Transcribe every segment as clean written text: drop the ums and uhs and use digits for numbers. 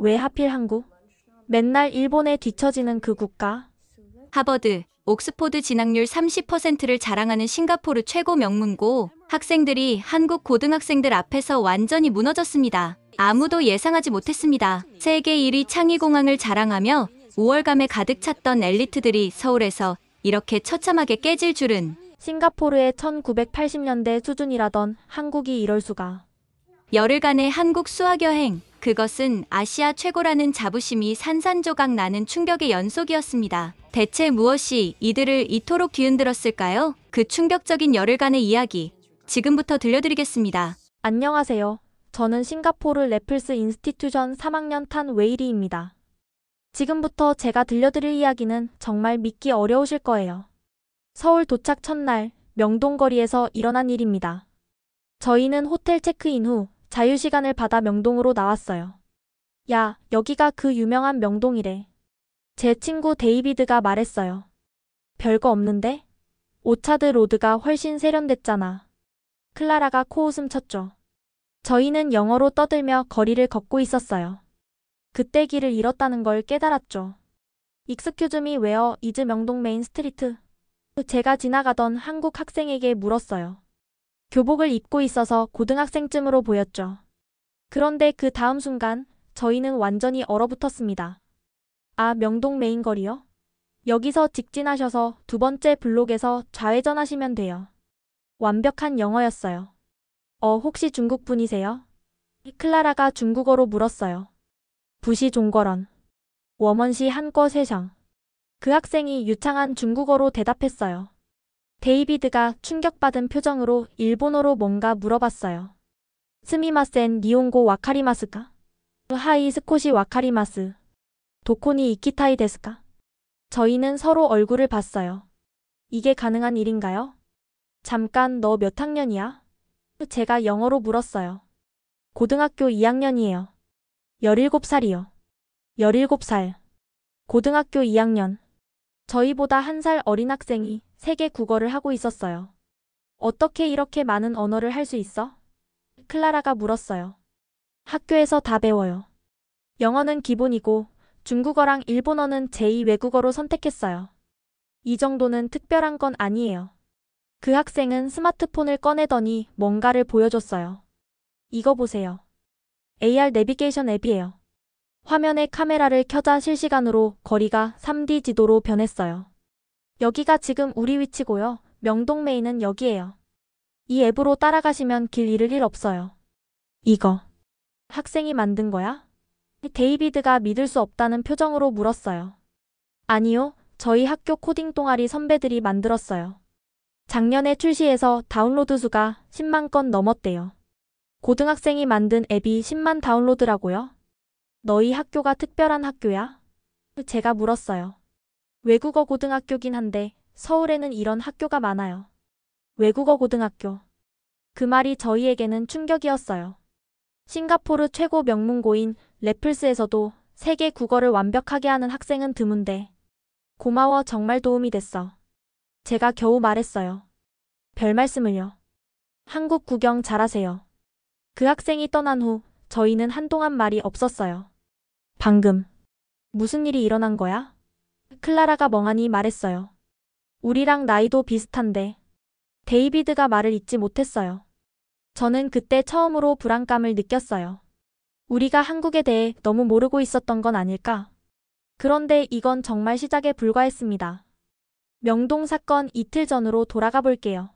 왜 하필 한국? 맨날 일본에 뒤처지는 그 국가? 하버드, 옥스포드 진학률 30%를 자랑하는 싱가포르 최고 명문고, 학생들이 한국 고등학생들 앞에서 완전히 무너졌습니다. 아무도 예상하지 못했습니다. 세계 1위 창의공항을 자랑하며 우월감에 가득 찼던 엘리트들이 서울에서 이렇게 처참하게 깨질 줄은. 싱가포르의 1980년대 수준이라던 한국이 이럴 수가. 열흘간의 한국 수학여행, 그것은 아시아 최고라는 자부심이 산산조각 나는 충격의 연속이었습니다. 대체 무엇이 이들을 이토록 뒤흔들었을까요? 그 충격적인 열흘간의 이야기, 지금부터 들려드리겠습니다. 안녕하세요. 저는 싱가포르 래플스 인스티튜션 3학년 탄 웨이리입니다. 지금부터 제가 들려드릴 이야기는 정말 믿기 어려우실 거예요. 서울 도착 첫날, 명동거리에서 일어난 일입니다. 저희는 호텔 체크인 후 자유시간을 받아 명동으로 나왔어요. 야, 여기가 그 유명한 명동이래. 제 친구 데이비드가 말했어요. 별거 없는데? 오차드 로드가 훨씬 세련됐잖아. 클라라가 코웃음 쳤죠. 저희는 영어로 떠들며 거리를 걷고 있었어요. 그때 길을 잃었다는 걸 깨달았죠. Excuse me, where is 명동 메인 스트리트? 제가 지나가던 한국 학생에게 물었어요. 교복을 입고 있어서 고등학생쯤으로 보였죠. 그런데 그 다음 순간 저희는 완전히 얼어붙었습니다. 아, 명동 메인 거리요? 여기서 직진하셔서 두 번째 블록에서 좌회전하시면 돼요. 완벽한 영어였어요. 혹시 중국 분이세요? 클라라가 중국어로 물었어요. 부시 종거런. 워먼시 한꺼 세상. 그 학생이 유창한 중국어로 대답했어요. 데이비드가 충격받은 표정으로 일본어로 뭔가 물어봤어요. 스미마센 니온고 와카리마스까? 하이 스코시 와카리마스. 도코니 이키타이 데스까? 저희는 서로 얼굴을 봤어요. 이게 가능한 일인가요? 잠깐, 너 몇 학년이야? 제가 영어로 물었어요. 고등학교 2학년이에요. 17살이요. 17살. 고등학교 2학년. 저희보다 1살 어린 학생이 세계 국어를 하고 있었어요. 어떻게 이렇게 많은 언어를 할 수 있어? 클라라가 물었어요. 학교에서 다 배워요. 영어는 기본이고 중국어랑 일본어는 제2 외국어로 선택했어요. 이 정도는 특별한 건 아니에요. 그 학생은 스마트폰을 꺼내더니 뭔가를 보여줬어요. 이거 보세요. AR 내비게이션 앱이에요. 화면에 카메라를 켜자 실시간으로 거리가 3D 지도로 변했어요. 여기가 지금 우리 위치고요. 명동 메인은 여기예요. 이 앱으로 따라가시면 길 잃을 일 없어요. 이거 학생이 만든 거야? 데이비드가 믿을 수 없다는 표정으로 물었어요. 아니요, 저희 학교 코딩 동아리 선배들이 만들었어요. 작년에 출시해서 다운로드 수가 10만 건 넘었대요. 고등학생이 만든 앱이 10만 다운로드라고요? 너희 학교가 특별한 학교야? 제가 물었어요. 외국어 고등학교긴 한데 서울에는 이런 학교가 많아요. 외국어 고등학교. 그 말이 저희에게는 충격이었어요. 싱가포르 최고 명문고인 래플스에서도 세계 국어를 완벽하게 하는 학생은 드문데. 고마워, 정말 도움이 됐어. 제가 겨우 말했어요. 별 말씀을요. 한국 구경 잘하세요. 그 학생이 떠난 후 저희는 한동안 말이 없었어요. 방금 무슨 일이 일어난 거야? 클라라가 멍하니 말했어요. 우리랑 나이도 비슷한데. 데이비드가 말을 잇지 못했어요. 저는 그때 처음으로 불안감을 느꼈어요. 우리가 한국에 대해 너무 모르고 있었던 건 아닐까? 그런데 이건 정말 시작에 불과했습니다. 명동 사건 이틀 전으로 돌아가 볼게요.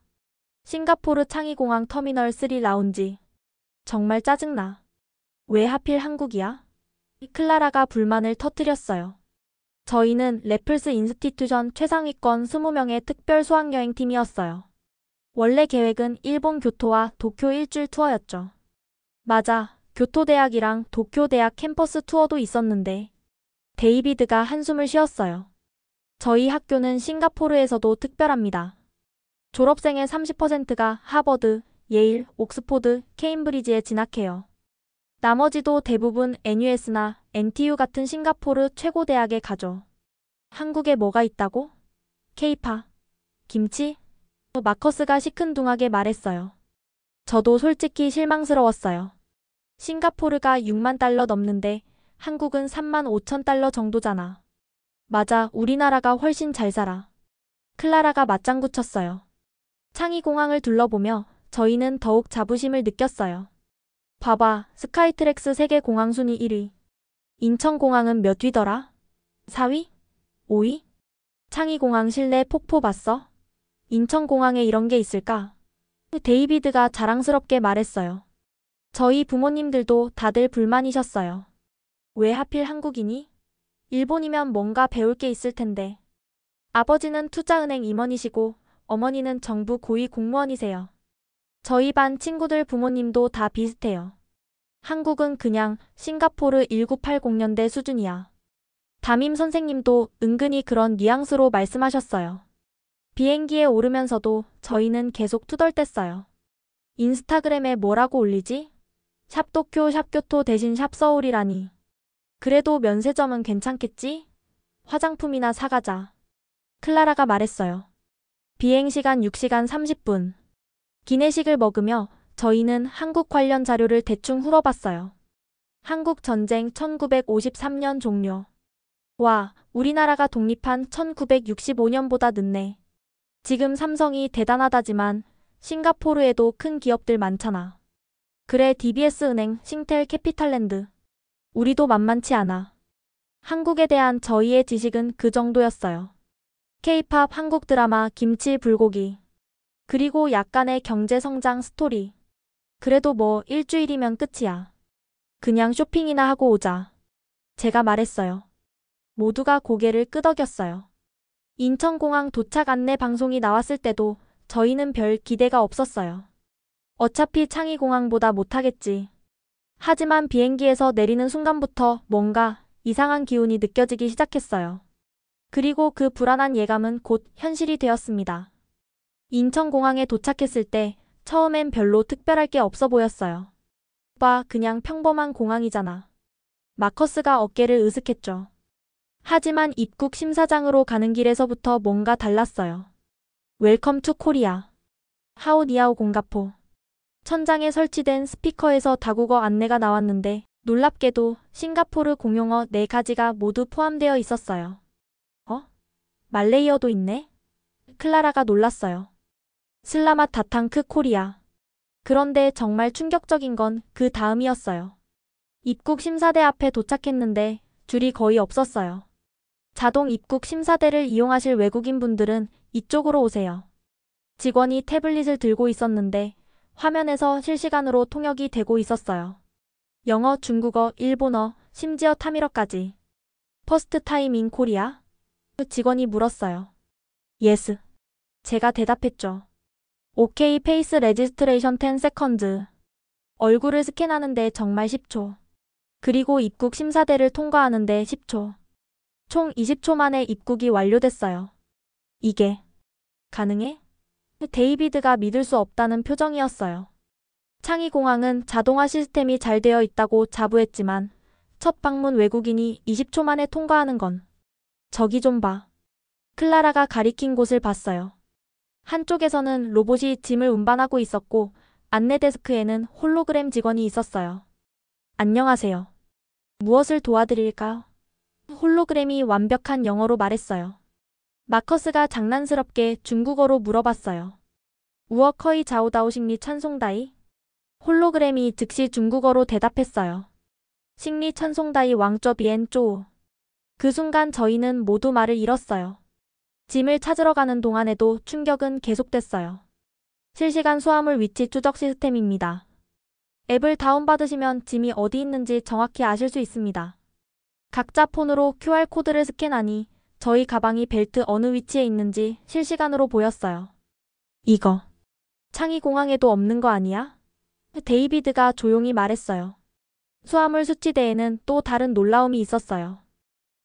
싱가포르 창의공항 터미널 3 라운지. 정말 짜증나. 왜 하필 한국이야? 클라라가 불만을 터뜨렸어요. 저희는 래플스 인스티튜션 최상위권 20명의 특별 수학여행팀이었어요. 원래 계획은 일본 교토와 도쿄 일주일 투어였죠. 맞아, 교토대학이랑 도쿄대학 캠퍼스 투어도 있었는데. 데이비드가 한숨을 쉬었어요. 저희 학교는 싱가포르에서도 특별합니다. 졸업생의 30%가 하버드, 예일, 옥스포드, 케임브리지에 진학해요. 나머지도 대부분 NUS나 NTU 같은 싱가포르 최고 대학에 가죠. 한국에 뭐가 있다고? 케이파, 김치? 마커스가 시큰둥하게 말했어요. 저도 솔직히 실망스러웠어요. 싱가포르가 6만 달러 넘는데 한국은 35,000달러 정도잖아. 맞아, 우리나라가 훨씬 잘 살아. 클라라가 맞장구 쳤어요. 창의공항을 둘러보며 저희는 더욱 자부심을 느꼈어요. 봐봐, 스카이트랙스 세계 공항 순위 1위. 인천공항은 몇 위더라? 4위? 5위? 창의공항 실내 폭포 봤어? 인천공항에 이런 게 있을까? 데이비드가 자랑스럽게 말했어요. 저희 부모님들도 다들 불만이셨어요. 왜 하필 한국이니? 일본이면 뭔가 배울 게 있을 텐데. 아버지는 투자은행 임원이시고 어머니는 정부 고위 공무원이세요. 저희 반 친구들 부모님도 다 비슷해요. 한국은 그냥 싱가포르 1980년대 수준이야. 담임 선생님도 은근히 그런 뉘앙스로 말씀하셨어요. 비행기에 오르면서도 저희는 계속 투덜댔어요. 인스타그램에 뭐라고 올리지? 샵도쿄 샵교토 대신 샵서울이라니. 그래도 면세점은 괜찮겠지? 화장품이나 사가자. 클라라가 말했어요. 비행시간 6시간 30분. 기내식을 먹으며 저희는 한국 관련 자료를 대충 훑어봤어요. 한국 전쟁 1953년 종료. 와, 우리나라가 독립한 1965년보다 늦네. 지금 삼성이 대단하다지만 싱가포르에도 큰 기업들 많잖아. 그래, DBS은행, 싱텔 캐피탈랜드. 우리도 만만치 않아. 한국에 대한 저희의 지식은 그 정도였어요. K-팝, 한국 드라마, 김치, 불고기. 그리고 약간의 경제 성장 스토리. 그래도 뭐 일주일이면 끝이야. 그냥 쇼핑이나 하고 오자. 제가 말했어요. 모두가 고개를 끄덕였어요. 인천공항 도착 안내 방송이 나왔을 때도 저희는 별 기대가 없었어요. 어차피 창의공항보다 못하겠지. 하지만 비행기에서 내리는 순간부터 뭔가 이상한 기운이 느껴지기 시작했어요. 그리고 그 불안한 예감은 곧 현실이 되었습니다. 인천공항에 도착했을 때 처음엔 별로 특별할 게 없어 보였어요. 봐, 그냥 평범한 공항이잖아. 마커스가 어깨를 으쓱했죠. 하지만 입국 심사장으로 가는 길에서부터 뭔가 달랐어요. 웰컴 투 코리아. 하오 니아오 공가포. 천장에 설치된 스피커에서 다국어 안내가 나왔는데 놀랍게도 싱가포르 공용어 4가지가 모두 포함되어 있었어요. 말레이어도 있네? 클라라가 놀랐어요. 슬라맛 다탕크 코리아. 그런데 정말 충격적인 건 그 다음이었어요. 입국 심사대 앞에 도착했는데 줄이 거의 없었어요. 자동 입국 심사대를 이용하실 외국인 분들은 이쪽으로 오세요. 직원이 태블릿을 들고 있었는데 화면에서 실시간으로 통역이 되고 있었어요. 영어, 중국어, 일본어, 심지어 타밀어까지. 퍼스트 타임 인 코리아? 직원이 물었어요. 예스. 제가 대답했죠. 오케이 페이스 레지스트레이션 10 세컨즈. 얼굴을 스캔하는데 정말 10초. 그리고 입국 심사대를 통과하는데 10초. 총 20초 만에 입국이 완료됐어요. 이게 가능해? 데이비드가 믿을 수 없다는 표정이었어요. 창의공항은 자동화 시스템이 잘 되어 있다고 자부했지만 첫 방문 외국인이 20초 만에 통과하는 건 저기 좀 봐. 클라라가 가리킨 곳을 봤어요. 한쪽에서는 로봇이 짐을 운반하고 있었고 안내 데스크에는 홀로그램 직원이 있었어요. 안녕하세요. 무엇을 도와드릴까요? 홀로그램이 완벽한 영어로 말했어요. 마커스가 장난스럽게 중국어로 물어봤어요. 우어커이 자오다오식리 찬송다이? 홀로그램이 즉시 중국어로 대답했어요. 식리 찬송다이 왕쩌비엔 쪼우. 그 순간 저희는 모두 말을 잃었어요. 짐을 찾으러 가는 동안에도 충격은 계속됐어요. 실시간 수화물 위치 추적 시스템입니다. 앱을 다운받으시면 짐이 어디 있는지 정확히 아실 수 있습니다. 각자 폰으로 QR코드를 스캔하니 저희 가방이 벨트 어느 위치에 있는지 실시간으로 보였어요. 이거 창의공항에도 없는 거 아니야? 데이비드가 조용히 말했어요. 수화물 수치대에는 또 다른 놀라움이 있었어요.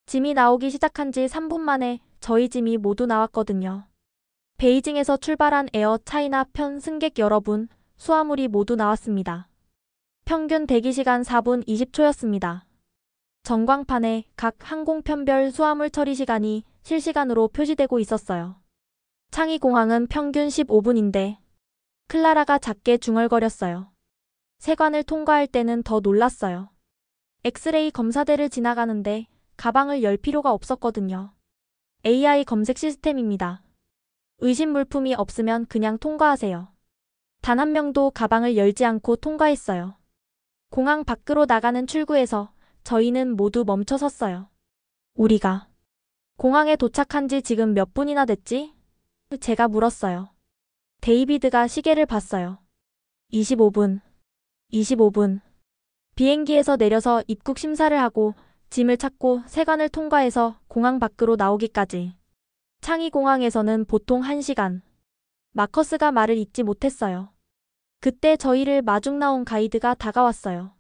짐이 나오기 시작한 지 3분 만에 저희 짐이 모두 나왔거든요. 베이징에서 출발한 에어 차이나 편 승객 여러분, 수화물이 모두 나왔습니다. 평균 대기시간 4분 20초였습니다. 전광판에 각 항공편별 수화물 처리 시간이 실시간으로 표시되고 있었어요. 창의공항은 평균 15분인데 클라라가 작게 중얼거렸어요. 세관을 통과할 때는 더 놀랐어요. 엑스레이 검사대를 지나가는데 가방을 열 필요가 없었거든요. AI 검색 시스템입니다. 의심 물품이 없으면 그냥 통과하세요. 단 한 명도 가방을 열지 않고 통과했어요. 공항 밖으로 나가는 출구에서 저희는 모두 멈춰 섰어요. 우리가 공항에 도착한 지 지금 몇 분이나 됐지? 제가 물었어요. 데이비드가 시계를 봤어요. 25분. 25분. 비행기에서 내려서 입국 심사를 하고 짐을 찾고 세관을 통과해서 공항 밖으로 나오기까지. 창의 공항에서는 보통 1시간. 마커스가 말을 잇지 못했어요. 그때 저희를 마중 나온 가이드가 다가왔어요.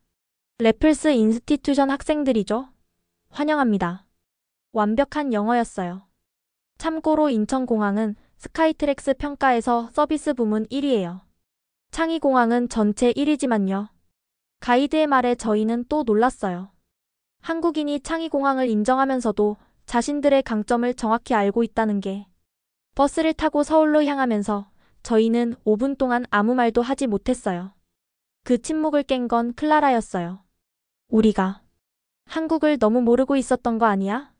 래플스 인스티튜션 학생들이죠? 환영합니다. 완벽한 영어였어요. 참고로 인천공항은 스카이트랙스 평가에서 서비스 부문 1위예요. 창의공항은 전체 1위지만요. 가이드의 말에 저희는 또 놀랐어요. 한국인이 창의공항을 인정하면서도 자신들의 강점을 정확히 알고 있다는 게. 버스를 타고 서울로 향하면서 저희는 5분 동안 아무 말도 하지 못했어요. 그 침묵을 깬 건 클라라였어요. 우리가 한국을 너무 모르고 있었던 거 아니야?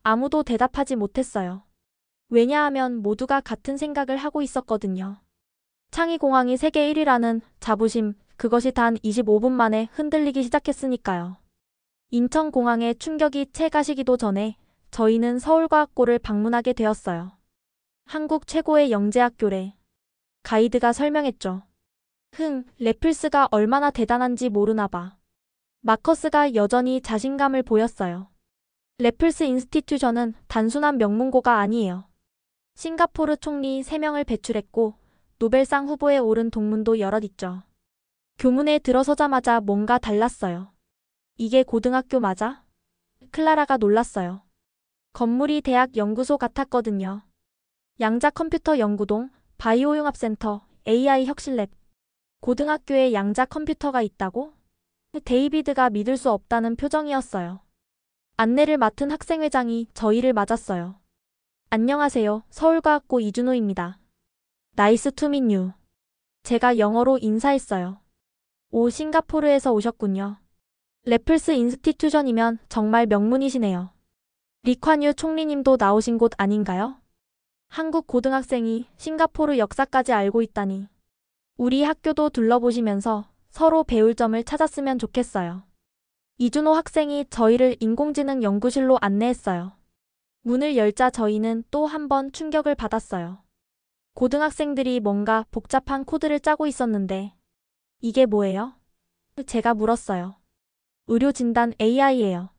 아무도 대답하지 못했어요. 왜냐하면 모두가 같은 생각을 하고 있었거든요. 창의공항이 세계 1위라는 자부심, 그것이 단 25분 만에 흔들리기 시작했으니까요. 인천공항의 충격이 채 가시기도 전에 저희는 서울과학고를 방문하게 되었어요. 한국 최고의 영재학교래. 가이드가 설명했죠. 래플스가 얼마나 대단한지 모르나 봐. 마커스가 여전히 자신감을 보였어요. 래플스 인스티튜션은 단순한 명문고가 아니에요. 싱가포르 총리 3명을 배출했고 노벨상 후보에 오른 동문도 여럿 있죠. 교문에 들어서자마자 뭔가 달랐어요. 이게 고등학교 맞아? 클라라가 놀랐어요. 건물이 대학 연구소 같았거든요. 양자 컴퓨터 연구동, 바이오 융합센터, AI 혁신랩. 고등학교에 양자 컴퓨터가 있다고? 데이비드가 믿을 수 없다는 표정이었어요. 안내를 맡은 학생회장이 저희를 맞았어요. 안녕하세요. 서울과학고 이준호입니다. 나이스 투 밋 유. 제가 영어로 인사했어요. 오, 싱가포르에서 오셨군요. 래플스 인스티튜션이면 정말 명문이시네요. 리콴유 총리님도 나오신 곳 아닌가요? 한국 고등학생이 싱가포르 역사까지 알고 있다니. 우리 학교도 둘러보시면서 서로 배울 점을 찾았으면 좋겠어요. 이준호 학생이 저희를 인공지능 연구실로 안내했어요. 문을 열자 저희는 또 한 번 충격을 받았어요. 고등학생들이 뭔가 복잡한 코드를 짜고 있었는데 이게 뭐예요? 제가 물었어요. 의료진단 AI예요.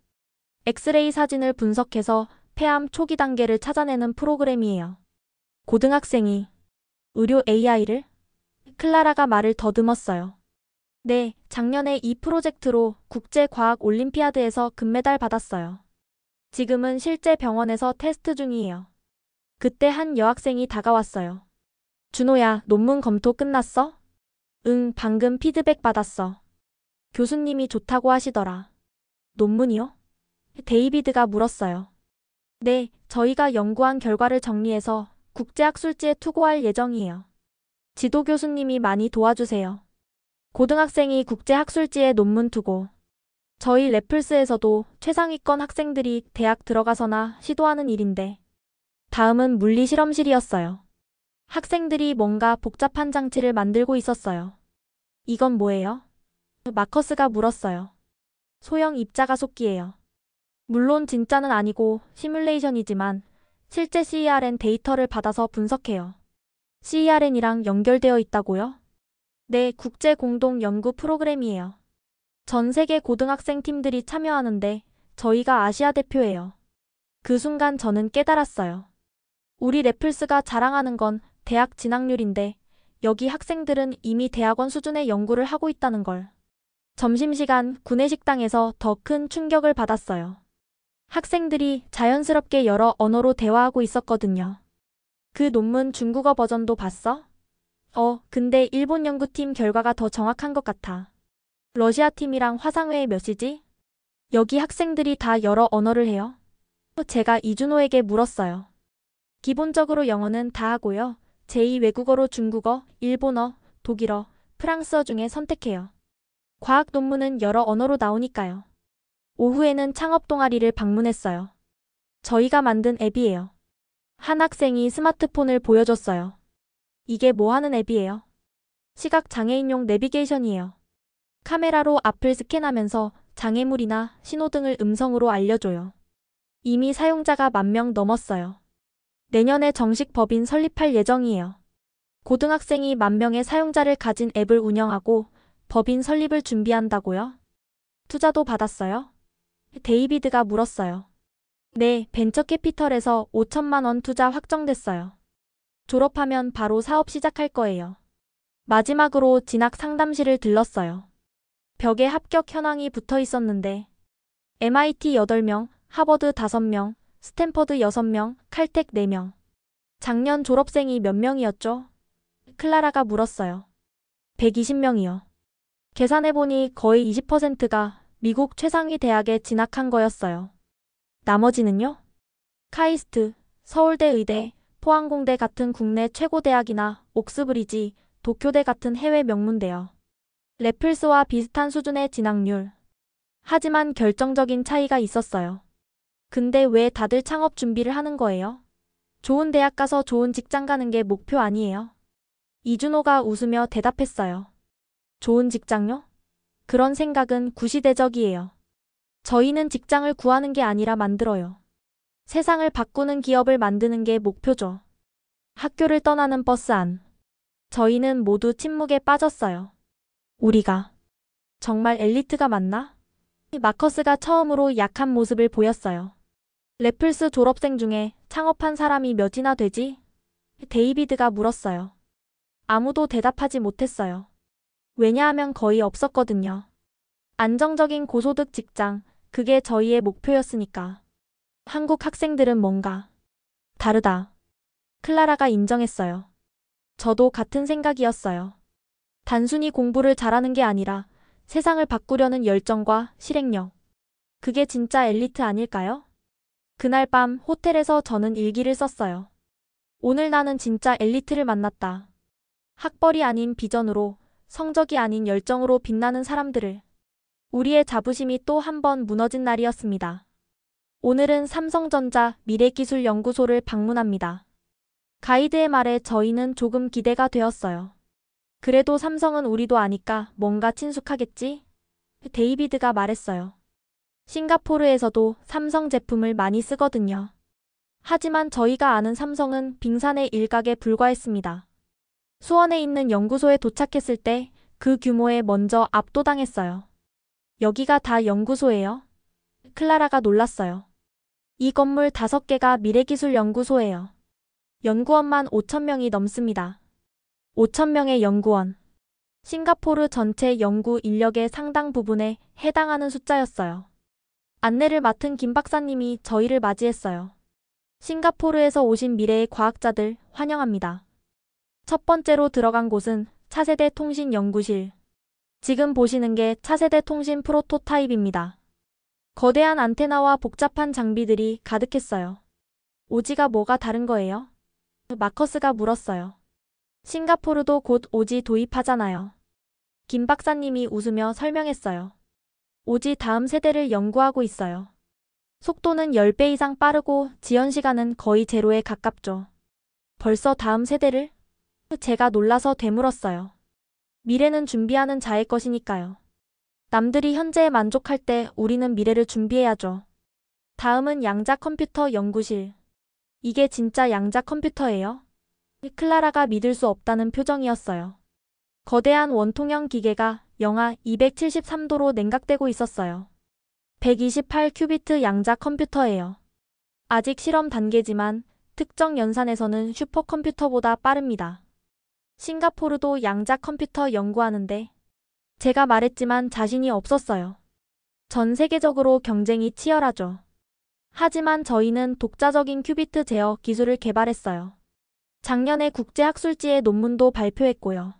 엑스레이 사진을 분석해서 폐암 초기 단계를 찾아내는 프로그램이에요. 고등학생이 의료 AI를? 클라라가 말을 더듬었어요. 네, 작년에 이 프로젝트로 국제과학올림피아드에서 금메달 받았어요. 지금은 실제 병원에서 테스트 중이에요. 그때 한 여학생이 다가왔어요. 준호야, 논문 검토 끝났어? 응, 방금 피드백 받았어. 교수님이 좋다고 하시더라. 논문이요? 데이비드가 물었어요. 네, 저희가 연구한 결과를 정리해서 국제학술지에 투고할 예정이에요. 지도 교수님이 많이 도와주세요. 고등학생이 국제학술지에 논문 투고. 저희 래플스에서도 최상위권 학생들이 대학 들어가서나 시도하는 일인데. 다음은 물리 실험실이었어요. 학생들이 뭔가 복잡한 장치를 만들고 있었어요. 이건 뭐예요? 마커스가 물었어요. 소형 입자가속기예요. 물론 진짜는 아니고 시뮬레이션이지만 실제 CERN 데이터를 받아서 분석해요. CERN이랑 연결되어 있다고요? 네, 국제 공동 연구 프로그램이에요. 전 세계 고등학생 팀들이 참여하는데 저희가 아시아 대표예요. 그 순간 저는 깨달았어요. 우리 래플스가 자랑하는 건 대학 진학률인데 여기 학생들은 이미 대학원 수준의 연구를 하고 있다는 걸. 점심시간 구내식당에서 더 큰 충격을 받았어요. 학생들이 자연스럽게 여러 언어로 대화하고 있었거든요. 그 논문 중국어 버전도 봤어? 근데 일본 연구팀 결과가 더 정확한 것 같아. 러시아 팀이랑 화상회의 몇 시지? 여기 학생들이 다 여러 언어를 해요? 제가 이준호에게 물었어요. 기본적으로 영어는 다 하고요. 제2 외국어로 중국어, 일본어, 독일어, 프랑스어 중에 선택해요. 과학 논문은 여러 언어로 나오니까요. 오후에는 창업 동아리를 방문했어요. 저희가 만든 앱이에요. 한 학생이 스마트폰을 보여줬어요. 이게 뭐 하는 앱이에요? 시각장애인용 내비게이션이에요. 카메라로 앞을 스캔하면서 장애물이나 신호등을 음성으로 알려줘요. 이미 사용자가 10,000명 넘었어요. 내년에 정식 법인 설립할 예정이에요. 고등학생이 10,000명의 사용자를 가진 앱을 운영하고 법인 설립을 준비한다고요? 투자도 받았어요? 데이비드가 물었어요. 네, 벤처캐피털에서 5천만 원 투자 확정됐어요. 졸업하면 바로 사업 시작할 거예요. 마지막으로 진학 상담실을 들렀어요. 벽에 합격 현황이 붙어 있었는데 MIT 8명, 하버드 5명, 스탠퍼드 6명, 칼텍 4명. 작년 졸업생이 몇 명이었죠? 클라라가 물었어요. 120명이요. 계산해보니 거의 20%가 미국 최상위 대학에 진학한 거였어요. 나머지는요? 카이스트, 서울대 의대, 포항공대 같은 국내 최고 대학이나 옥스브리지, 도쿄대 같은 해외 명문대요. 래플스와 비슷한 수준의 진학률. 하지만 결정적인 차이가 있었어요. 근데 왜 다들 창업 준비를 하는 거예요? 좋은 대학 가서 좋은 직장 가는 게 목표 아니에요? 이준호가 웃으며 대답했어요. 좋은 직장요? 그런 생각은 구시대적이에요. 저희는 직장을 구하는 게 아니라 만들어요. 세상을 바꾸는 기업을 만드는 게 목표죠. 학교를 떠나는 버스 안. 저희는 모두 침묵에 빠졌어요. 우리가 정말 엘리트가 맞나? 마커스가 처음으로 약한 모습을 보였어요. 래플스 졸업생 중에 창업한 사람이 몇이나 되지? 데이비드가 물었어요. 아무도 대답하지 못했어요. 왜냐하면 거의 없었거든요. 안정적인 고소득 직장, 그게 저희의 목표였으니까. 한국 학생들은 뭔가 다르다. 클라라가 인정했어요. 저도 같은 생각이었어요. 단순히 공부를 잘하는 게 아니라 세상을 바꾸려는 열정과 실행력. 그게 진짜 엘리트 아닐까요? 그날 밤 호텔에서 저는 일기를 썼어요. 오늘 나는 진짜 엘리트를 만났다. 학벌이 아닌 비전으로, 성적이 아닌 열정으로 빛나는 사람들을. 우리의 자부심이 또 한 번 무너진 날이었습니다. 오늘은 삼성전자 미래기술연구소를 방문합니다. 가이드의 말에 저희는 조금 기대가 되었어요. 그래도 삼성은 우리도 아니까 뭔가 친숙하겠지? 데이비드가 말했어요. 싱가포르에서도 삼성 제품을 많이 쓰거든요. 하지만 저희가 아는 삼성은 빙산의 일각에 불과했습니다. 수원에 있는 연구소에 도착했을 때 그 규모에 먼저 압도당했어요. 여기가 다 연구소예요? 클라라가 놀랐어요. 이 건물 5개가 미래기술연구소예요. 연구원만 5,000명이 넘습니다. 5,000명의 연구원. 싱가포르 전체 연구 인력의 상당 부분에 해당하는 숫자였어요. 안내를 맡은 김 박사님이 저희를 맞이했어요. 싱가포르에서 오신 미래의 과학자들 환영합니다. 첫 번째로 들어간 곳은 차세대 통신 연구실. 지금 보시는 게 차세대 통신 프로토타입입니다. 거대한 안테나와 복잡한 장비들이 가득했어요. 오지가 뭐가 다른 거예요? 마커스가 물었어요. 싱가포르도 곧 오지 도입하잖아요. 김 박사님이 웃으며 설명했어요. 오지 다음 세대를 연구하고 있어요. 속도는 10배 이상 빠르고 지연 시간은 거의 제로에 가깝죠. 벌써 다음 세대를? 제가 놀라서 되물었어요. 미래는 준비하는 자의 것이니까요. 남들이 현재에 만족할 때 우리는 미래를 준비해야죠. 다음은 양자 컴퓨터 연구실. 이게 진짜 양자 컴퓨터예요? 클라라가 믿을 수 없다는 표정이었어요. 거대한 원통형 기계가 영하 273도로 냉각되고 있었어요. 128큐비트 양자 컴퓨터예요. 아직 실험 단계지만 특정 연산에서는 슈퍼컴퓨터보다 빠릅니다. 싱가포르도 양자 컴퓨터 연구하는데 제가 말했지만 자신이 없었어요. 전 세계적으로 경쟁이 치열하죠. 하지만 저희는 독자적인 큐비트 제어 기술을 개발했어요. 작년에 국제학술지에 논문도 발표했고요.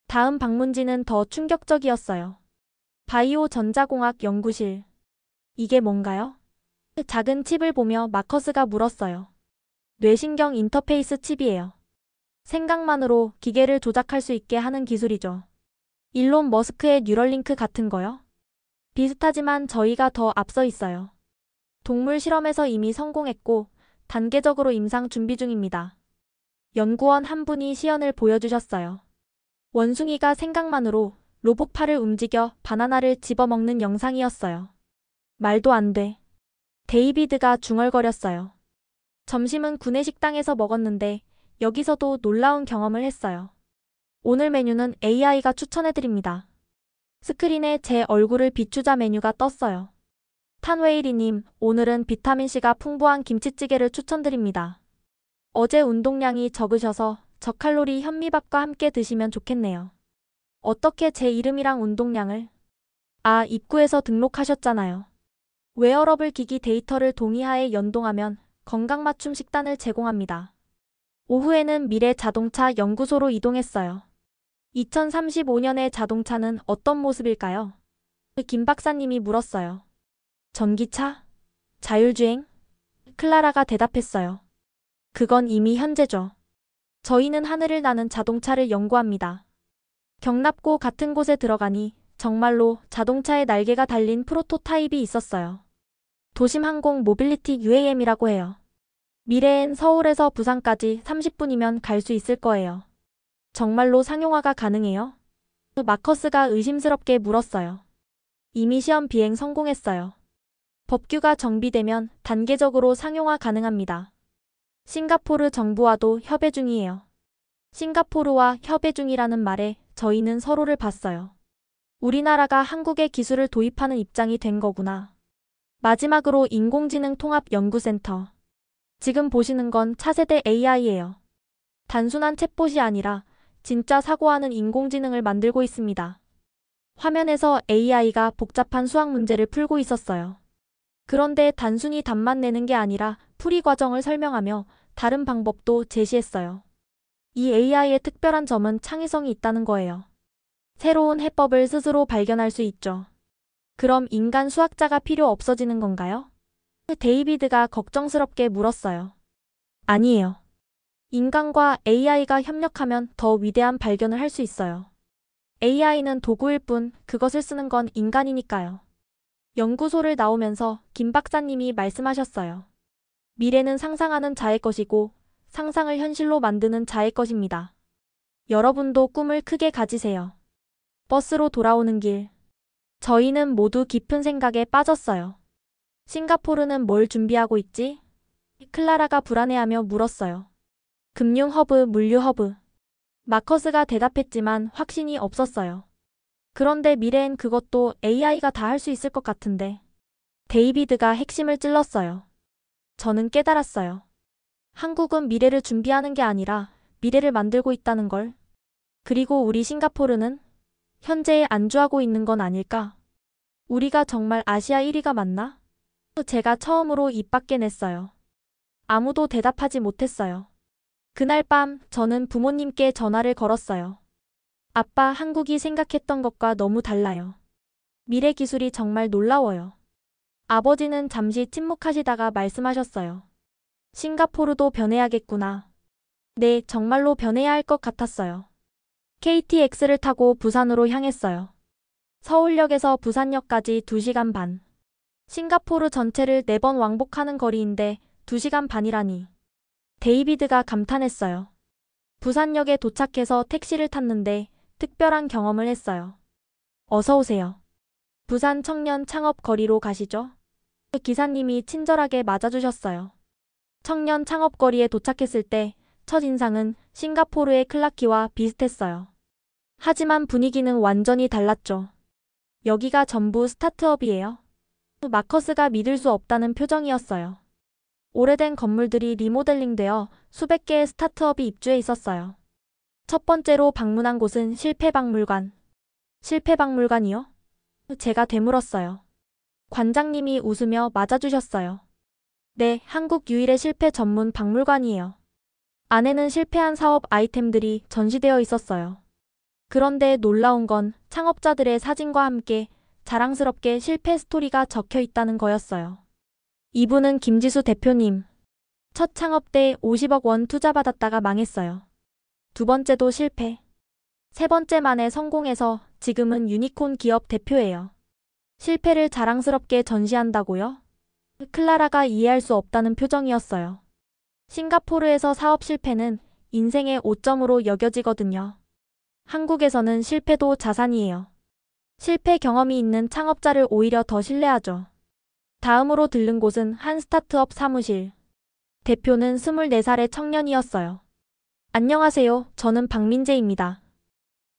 다음 방문지는 더 충격적이었어요. 바이오 전자공학 연구실. 이게 뭔가요? 작은 칩을 보며 마커스가 물었어요. 뇌신경 인터페이스 칩이에요. 생각만으로 기계를 조작할 수 있게 하는 기술이죠. 일론 머스크의 뉴럴링크 같은 거요? 비슷하지만 저희가 더 앞서 있어요. 동물 실험에서 이미 성공했고 단계적으로 임상 준비 중입니다. 연구원 한 분이 시연을 보여주셨어요. 원숭이가 생각만으로 로봇팔을 움직여 바나나를 집어먹는 영상이었어요. 말도 안 돼. 데이비드가 중얼거렸어요. 점심은 구내식당에서 먹었는데 여기서도 놀라운 경험을 했어요. 오늘 메뉴는 AI가 추천해드립니다. 스크린에 제 얼굴을 비추자 메뉴가 떴어요. 탄웨이리님, 오늘은 비타민C가 풍부한 김치찌개를 추천드립니다. 어제 운동량이 적으셔서 저칼로리 현미밥과 함께 드시면 좋겠네요. 어떻게 제 이름이랑 운동량을? 아, 입구에서 등록하셨잖아요. 웨어러블 기기 데이터를 동의하에 연동하면 건강맞춤 식단을 제공합니다. 오후에는 미래 자동차 연구소로 이동했어요. 2035년의 자동차는 어떤 모습일까요? 김 박사님이 물었어요. 전기차? 자율주행? 클라라가 대답했어요. 그건 이미 현재죠. 저희는 하늘을 나는 자동차를 연구합니다. 경납고 같은 곳에 들어가니 정말로 자동차의 날개가 달린 프로토타입이 있었어요. 도심항공 모빌리티 UAM이라고 해요. 미래엔 서울에서 부산까지 30분이면 갈 수 있을 거예요. 정말로 상용화가 가능해요? 마커스가 의심스럽게 물었어요. 이미 시험 비행 성공했어요. 법규가 정비되면 단계적으로 상용화 가능합니다. 싱가포르 정부와도 협의 중이에요. 싱가포르와 협의 중이라는 말에 저희는 서로를 봤어요. 우리나라가 한국의 기술을 도입하는 입장이 된 거구나. 마지막으로 인공지능 통합연구센터. 지금 보시는 건 차세대 AI예요. 단순한 챗봇이 아니라 진짜 사고하는 인공지능을 만들고 있습니다. 화면에서 AI가 복잡한 수학 문제를 풀고 있었어요. 그런데 단순히 답만 내는 게 아니라 풀이 과정을 설명하며 다른 방법도 제시했어요. 이 AI의 특별한 점은 창의성이 있다는 거예요. 새로운 해법을 스스로 발견할 수 있죠. 그럼 인간 수학자가 필요 없어지는 건가요? 데이비드가 걱정스럽게 물었어요. 아니에요. 인간과 AI가 협력하면 더 위대한 발견을 할 수 있어요. AI는 도구일 뿐 그것을 쓰는 건 인간이니까요. 연구소를 나오면서 김 박사님이 말씀하셨어요. 미래는 상상하는 자의 것이고 상상을 현실로 만드는 자의 것입니다. 여러분도 꿈을 크게 가지세요. 버스로 돌아오는 길. 저희는 모두 깊은 생각에 빠졌어요. 싱가포르는 뭘 준비하고 있지? 클라라가 불안해하며 물었어요. 금융 허브, 물류 허브. 마커스가 대답했지만 확신이 없었어요. 그런데 미래엔 그것도 AI가 다 할 수 있을 것 같은데. 데이비드가 핵심을 찔렀어요. 저는 깨달았어요. 한국은 미래를 준비하는 게 아니라 미래를 만들고 있다는 걸. 그리고 우리 싱가포르는 현재에 안주하고 있는 건 아닐까? 우리가 정말 아시아 1위가 맞나? 제가 처음으로 입 밖에 냈어요. 아무도 대답하지 못했어요. 그날 밤 저는 부모님께 전화를 걸었어요. 아빠, 한국이 생각했던 것과 너무 달라요. 미래 기술이 정말 놀라워요. 아버지는 잠시 침묵하시다가 말씀하셨어요. 싱가포르도 변해야겠구나. 네, 정말로 변해야 할 것 같았어요. KTX를 타고 부산으로 향했어요. 서울역에서 부산역까지 2시간 반. 싱가포르 전체를 4번 왕복하는 거리인데 2시간 반이라니. 데이비드가 감탄했어요. 부산역에 도착해서 택시를 탔는데 특별한 경험을 했어요. 어서 오세요. 부산 청년 창업 거리로 가시죠. 기사님이 친절하게 맞아주셨어요. 청년 창업 거리에 도착했을 때 첫인상은 싱가포르의 클라키와 비슷했어요. 하지만 분위기는 완전히 달랐죠. 여기가 전부 스타트업이에요. 마커스가 믿을 수 없다는 표정이었어요. 오래된 건물들이 리모델링되어 수백 개의 스타트업이 입주해 있었어요. 첫 번째로 방문한 곳은 실패박물관. 실패박물관이요? 제가 되물었어요. 관장님이 웃으며 맞아주셨어요. 네, 한국 유일의 실패 전문 박물관이에요. 안에는 실패한 사업 아이템들이 전시되어 있었어요. 그런데 놀라운 건 창업자들의 사진과 함께 자랑스럽게 실패 스토리가 적혀 있다는 거였어요. 이분은 김지수 대표님. 첫 창업 때 50억 원 투자받았다가 망했어요. 두 번째도 실패. 세 번째 만에 성공해서 지금은 유니콘 기업 대표예요. 실패를 자랑스럽게 전시한다고요? 클라라가 이해할 수 없다는 표정이었어요. 싱가포르에서 사업 실패는 인생의 오점으로 여겨지거든요. 한국에서는 실패도 자산이에요. 실패 경험이 있는 창업자를 오히려 더 신뢰하죠. 다음으로 들른 곳은 한 스타트업 사무실. 대표는 24살의 청년이었어요. 안녕하세요. 저는 박민재입니다.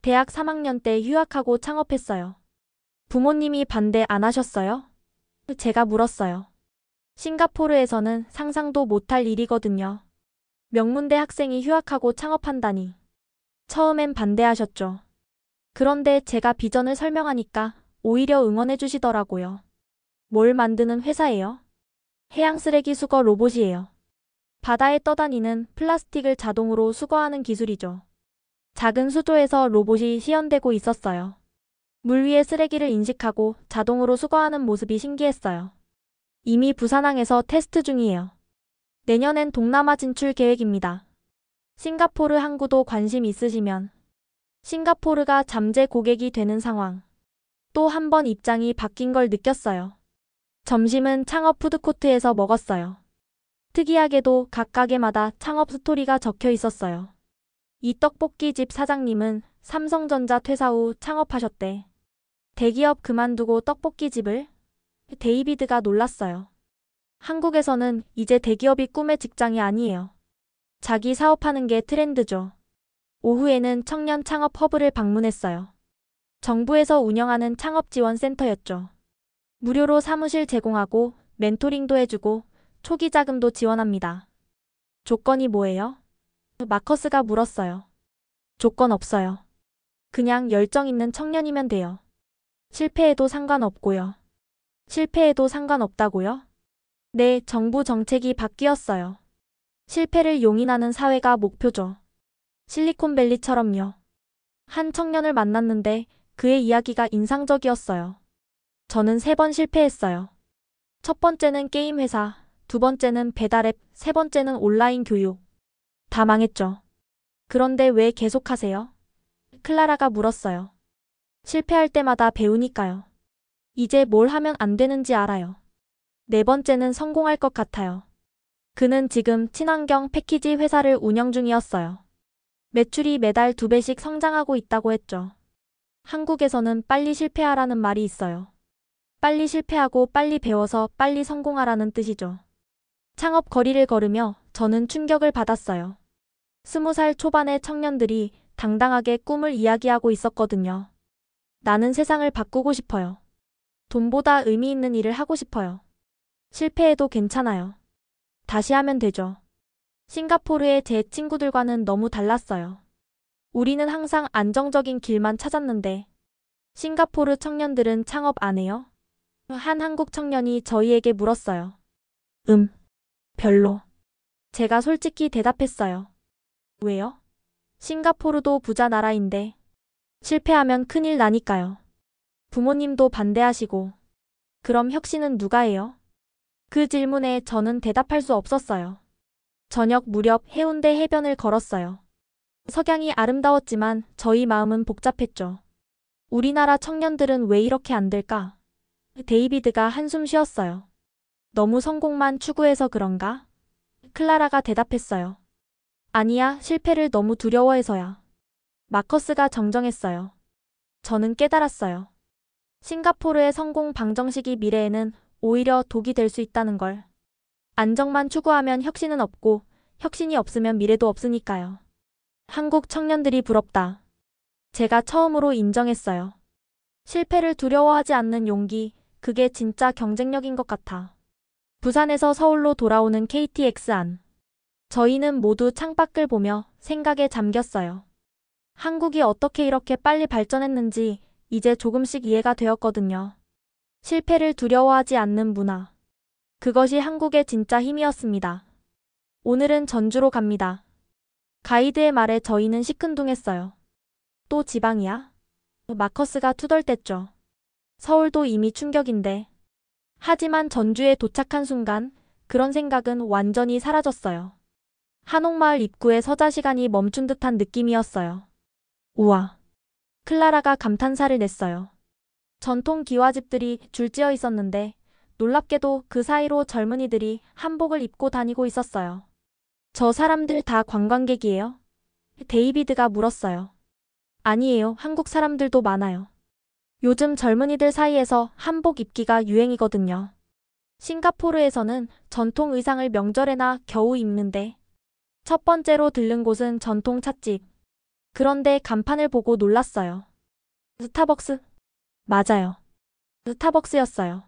대학 3학년 때 휴학하고 창업했어요. 부모님이 반대 안 하셨어요? 제가 물었어요. 싱가포르에서는 상상도 못할 일이거든요. 명문대 학생이 휴학하고 창업한다니. 처음엔 반대하셨죠. 그런데 제가 비전을 설명하니까 오히려 응원해 주시더라고요. 뭘 만드는 회사예요? 해양 쓰레기 수거 로봇이에요. 바다에 떠다니는 플라스틱을 자동으로 수거하는 기술이죠. 작은 수조에서 로봇이 시연되고 있었어요. 물 위에 쓰레기를 인식하고 자동으로 수거하는 모습이 신기했어요. 이미 부산항에서 테스트 중이에요. 내년엔 동남아 진출 계획입니다. 싱가포르 항구도 관심 있으시면 싱가포르가 잠재 고객이 되는 상황. 또 한 번 입장이 바뀐 걸 느꼈어요. 점심은 창업 푸드코트에서 먹었어요. 특이하게도 각 가게마다 창업 스토리가 적혀 있었어요. 이 떡볶이집 사장님은 삼성전자 퇴사 후 창업하셨대. 대기업 그만두고 떡볶이집을? 데이비드가 놀랐어요. 한국에서는 이제 대기업이 꿈의 직장이 아니에요. 자기 사업하는 게 트렌드죠. 오후에는 청년 창업 허브를 방문했어요. 정부에서 운영하는 창업 지원 센터였죠. 무료로 사무실 제공하고 멘토링도 해주고 초기 자금도 지원합니다. 조건이 뭐예요? 마커스가 물었어요. 조건 없어요. 그냥 열정 있는 청년이면 돼요. 실패해도 상관없고요. 실패해도 상관없다고요? 네, 정부 정책이 바뀌었어요. 실패를 용인하는 사회가 목표죠. 실리콘밸리처럼요. 한 청년을 만났는데 그의 이야기가 인상적이었어요. 저는 3번 실패했어요. 첫 번째는 게임 회사, 두 번째는 배달앱, 세 번째는 온라인 교육. 다 망했죠. 그런데 왜 계속하세요? 클라라가 물었어요. 실패할 때마다 배우니까요. 이제 뭘 하면 안 되는지 알아요. 네 번째는 성공할 것 같아요. 그는 지금 친환경 패키지 회사를 운영 중이었어요. 매출이 매달 2배씩 성장하고 있다고 했죠. 한국에서는 빨리 실패하라는 말이 있어요. 빨리 실패하고 빨리 배워서 빨리 성공하라는 뜻이죠. 창업 거리를 걸으며 저는 충격을 받았어요. 20살 초반의 청년들이 당당하게 꿈을 이야기하고 있었거든요. 나는 세상을 바꾸고 싶어요. 돈보다 의미 있는 일을 하고 싶어요. 실패해도 괜찮아요. 다시 하면 되죠. 싱가포르의 제 친구들과는 너무 달랐어요. 우리는 항상 안정적인 길만 찾았는데 싱가포르 청년들은 창업 안 해요? 한 한국 청년이 저희에게 물었어요. 별로. 제가 솔직히 대답했어요. 왜요? 싱가포르도 부자 나라인데 실패하면 큰일 나니까요. 부모님도 반대하시고. 그럼 혁신은 누가 해요? 그 질문에 저는 대답할 수 없었어요. 저녁 무렵 해운대 해변을 걸었어요. 석양이 아름다웠지만 저희 마음은 복잡했죠. 우리나라 청년들은 왜 이렇게 안 될까? 데이비드가 한숨 쉬었어요. 너무 성공만 추구해서 그런가? 클라라가 대답했어요. 아니야, 실패를 너무 두려워해서야. 마커스가 정정했어요. 저는 깨달았어요. 싱가포르의 성공 방정식이 미래에는 오히려 독이 될 수 있다는 걸. 안정만 추구하면 혁신은 없고 혁신이 없으면 미래도 없으니까요. 한국 청년들이 부럽다. 제가 처음으로 인정했어요. 실패를 두려워하지 않는 용기, 그게 진짜 경쟁력인 것 같아. 부산에서 서울로 돌아오는 KTX 안. 저희는 모두 창밖을 보며 생각에 잠겼어요. 한국이 어떻게 이렇게 빨리 발전했는지 이제 조금씩 이해가 되었거든요. 실패를 두려워하지 않는 문화. 그것이 한국의 진짜 힘이었습니다. 오늘은 전주로 갑니다. 가이드의 말에 저희는 시큰둥했어요. 또 지방이야? 마커스가 투덜댔죠. 서울도 이미 충격인데. 하지만 전주에 도착한 순간 그런 생각은 완전히 사라졌어요. 한옥마을 입구에 서자 시간이 멈춘 듯한 느낌이었어요. 우와. 클라라가 감탄사를 냈어요. 전통 기와집들이 줄지어 있었는데 놀랍게도 그 사이로 젊은이들이 한복을 입고 다니고 있었어요. 저 사람들 다 관광객이에요? 데이비드가 물었어요. 아니에요. 한국 사람들도 많아요. 요즘 젊은이들 사이에서 한복 입기가 유행이거든요. 싱가포르에서는 전통 의상을 명절에나 겨우 입는데 첫 번째로 들른 곳은 전통 찻집. 그런데 간판을 보고 놀랐어요. 스타벅스? 맞아요. 스타벅스였어요.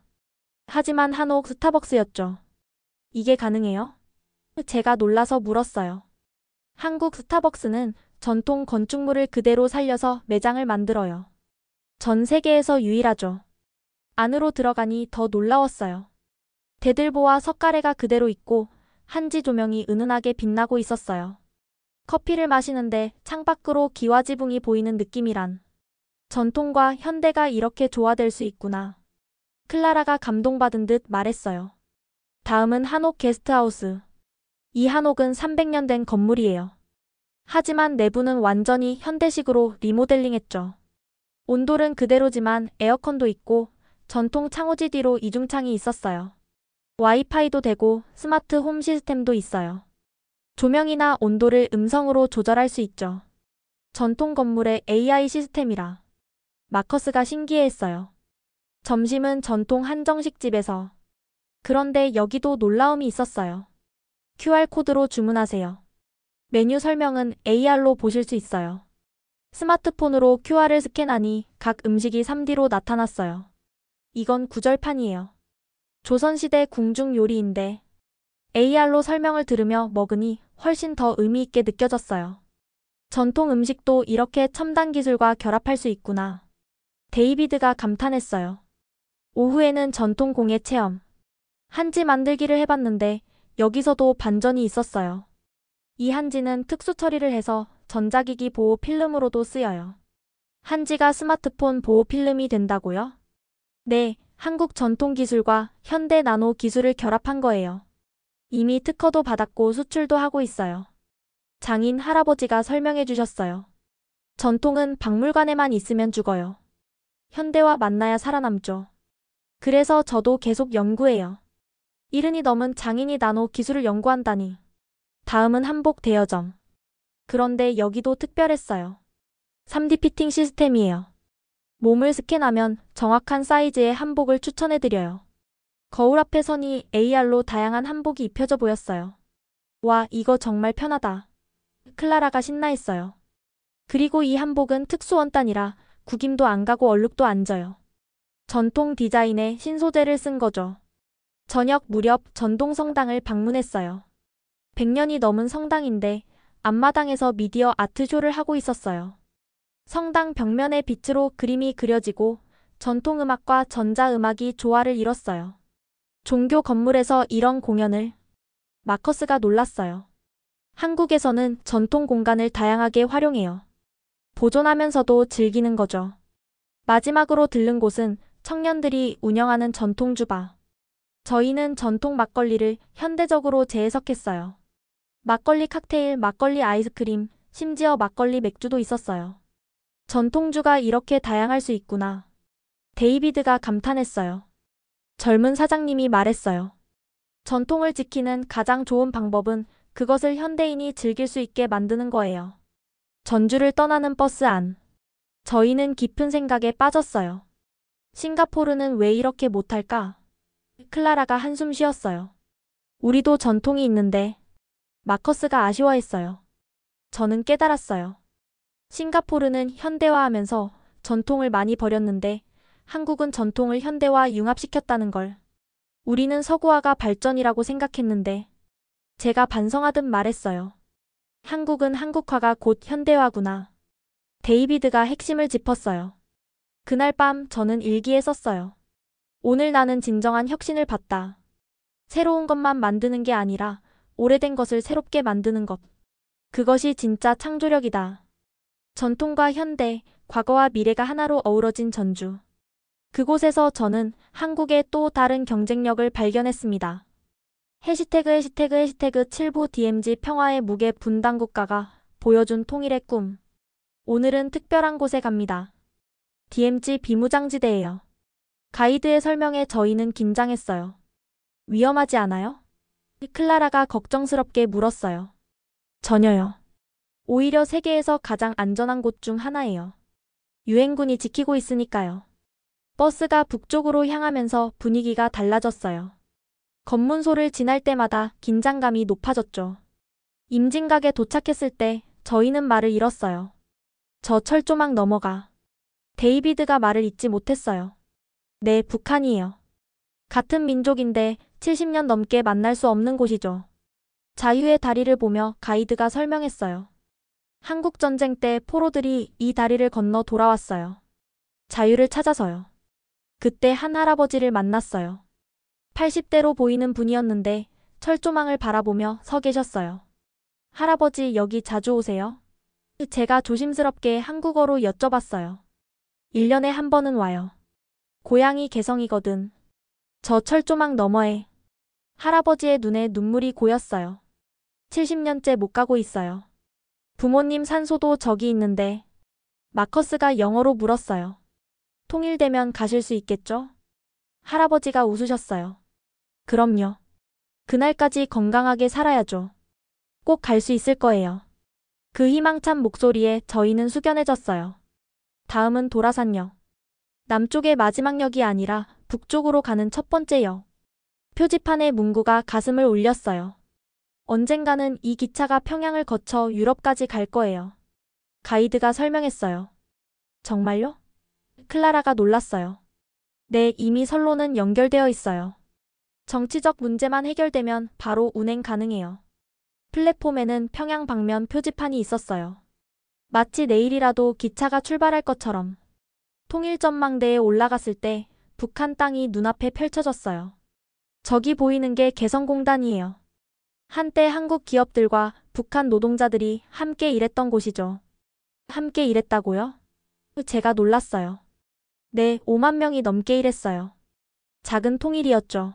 하지만 한옥 스타벅스였죠. 이게 가능해요? 제가 놀라서 물었어요. 한국 스타벅스는 전통 건축물을 그대로 살려서 매장을 만들어요. 전 세계에서 유일하죠. 안으로 들어가니 더 놀라웠어요. 대들보와 석가래가 그대로 있고 한지 조명이 은은하게 빛나고 있었어요. 커피를 마시는데 창밖으로 기와지붕이 보이는 느낌이란. 전통과 현대가 이렇게 조화될 수 있구나. 클라라가 감동받은 듯 말했어요. 다음은 한옥 게스트하우스. 이 한옥은 300년 된 건물이에요. 하지만 내부는 완전히 현대식으로 리모델링했죠. 온돌은 그대로지만 에어컨도 있고 전통 창호지 뒤로 이중창이 있었어요. 와이파이도 되고 스마트 홈 시스템도 있어요. 조명이나 온도를 음성으로 조절할 수 있죠. 전통 건물의 AI 시스템이라. 마커스가 신기해했어요. 점심은 전통 한정식 집에서. 그런데 여기도 놀라움이 있었어요. QR코드로 주문하세요. 메뉴 설명은 AR로 보실 수 있어요. 스마트폰으로 QR을 스캔하니 각 음식이 3D로 나타났어요. 이건 구절판이에요. 조선시대 궁중 요리인데 AR로 설명을 들으며 먹으니 훨씬 더 의미 있게 느껴졌어요. 전통 음식도 이렇게 첨단 기술과 결합할 수 있구나. 데이비드가 감탄했어요. 오후에는 전통 공예 체험. 한지 만들기를 해봤는데 여기서도 반전이 있었어요. 이 한지는 특수 처리를 해서 전자기기 보호 필름으로도 쓰여요. 한지가 스마트폰 보호 필름이 된다고요? 네, 한국 전통 기술과 현대 나노 기술을 결합한 거예요. 이미 특허도 받았고 수출도 하고 있어요. 장인 할아버지가 설명해 주셨어요. 전통은 박물관에만 있으면 죽어요. 현대와 만나야 살아남죠. 그래서 저도 계속 연구해요. 70이 넘은 장인이 나노 기술을 연구한다니. 다음은 한복 대여점. 그런데 여기도 특별했어요. 3D 피팅 시스템이에요. 몸을 스캔하면 정확한 사이즈의 한복을 추천해드려요. 거울 앞에 서니 AR로 다양한 한복이 입혀져 보였어요. 와, 이거 정말 편하다. 클라라가 신나했어요. 그리고 이 한복은 특수 원단이라 구김도 안 가고 얼룩도 안 져요. 전통 디자인에 신소재를 쓴 거죠. 저녁 무렵 전동성당을 방문했어요. 100년이 넘은 성당인데 앞마당에서 미디어 아트쇼를 하고 있었어요. 성당 벽면에 빛으로 그림이 그려지고 전통음악과 전자음악이 조화를 이뤘어요. 종교 건물에서 이런 공연을. 마커스가 놀랐어요. 한국에서는 전통 공간을 다양하게 활용해요. 보존하면서도 즐기는 거죠. 마지막으로 들른 곳은 청년들이 운영하는 전통주바. 저희는 전통 막걸리를 현대적으로 재해석했어요. 막걸리 칵테일, 막걸리 아이스크림, 심지어 막걸리 맥주도 있었어요. 전통주가 이렇게 다양할 수 있구나. 데이비드가 감탄했어요. 젊은 사장님이 말했어요. 전통을 지키는 가장 좋은 방법은 그것을 현대인이 즐길 수 있게 만드는 거예요. 전주를 떠나는 버스 안. 저희는 깊은 생각에 빠졌어요. 싱가포르는 왜 이렇게 못할까? 클라라가 한숨 쉬었어요. 우리도 전통이 있는데. 마커스가 아쉬워했어요. 저는 깨달았어요. 싱가포르는 현대화하면서 전통을 많이 버렸는데 한국은 전통을 현대화 융합시켰다는 걸. 우리는 서구화가 발전이라고 생각했는데 제가 반성하듯 말했어요. 한국은 한국화가 곧 현대화구나. 데이비드가 핵심을 짚었어요. 그날 밤 저는 일기에 썼어요. 오늘 나는 진정한 혁신을 봤다. 새로운 것만 만드는 게 아니라 오래된 것을 새롭게 만드는 것. 그것이 진짜 창조력이다. 전통과 현대, 과거와 미래가 하나로 어우러진 전주. 그곳에서 저는 한국의 또 다른 경쟁력을 발견했습니다. 해시태그 7부 DMZ 평화의 무게 분단 국가가 보여준 통일의 꿈. 오늘은 특별한 곳에 갑니다. DMZ 비무장지대예요. 가이드의 설명에 저희는 긴장했어요. 위험하지 않아요? 클라라가 걱정스럽게 물었어요. 전혀요. 오히려 세계에서 가장 안전한 곳 중 하나예요. 유엔군이 지키고 있으니까요. 버스가 북쪽으로 향하면서 분위기가 달라졌어요. 검문소를 지날 때마다 긴장감이 높아졌죠. 임진각에 도착했을 때 저희는 말을 잃었어요. 저 철조망 넘어가. 데이비드가 말을 잇지 못했어요. 네, 북한이에요. 같은 민족인데 70년 넘게 만날 수 없는 곳이죠. 자유의 다리를 보며 가이드가 설명했어요. 한국 전쟁 때 포로들이 이 다리를 건너 돌아왔어요. 자유를 찾아서요. 그때 한 할아버지를 만났어요. 80대로 보이는 분이었는데 철조망을 바라보며 서 계셨어요. 할아버지 여기 자주 오세요? 제가 조심스럽게 한국어로 여쭤봤어요. 1년에 한 번은 와요. 고향이 개성이거든. 저 철조망 너머에. 할아버지의 눈에 눈물이 고였어요. 70년째 못 가고 있어요. 부모님 산소도 저기 있는데. 마커스가 영어로 물었어요. 통일되면 가실 수 있겠죠? 할아버지가 웃으셨어요. 그럼요. 그날까지 건강하게 살아야죠. 꼭 갈 수 있을 거예요. 그 희망찬 목소리에 저희는 숙연해졌어요. 다음은 도라산역. 남쪽의 마지막 역이 아니라 북쪽으로 가는 첫 번째 역. 표지판의 문구가 가슴을 울렸어요. 언젠가는 이 기차가 평양을 거쳐 유럽까지 갈 거예요. 가이드가 설명했어요. 정말요? 클라라가 놀랐어요. 네, 이미 선로는 연결되어 있어요. 정치적 문제만 해결되면 바로 운행 가능해요. 플랫폼에는 평양 방면 표지판이 있었어요. 마치 내일이라도 기차가 출발할 것처럼. 통일전망대에 올라갔을 때 북한 땅이 눈앞에 펼쳐졌어요. 저기 보이는 게 개성공단이에요. 한때 한국 기업들과 북한 노동자들이 함께 일했던 곳이죠. 함께 일했다고요? 제가 놀랐어요. 네, 5만 명이 넘게 일했어요. 작은 통일이었죠.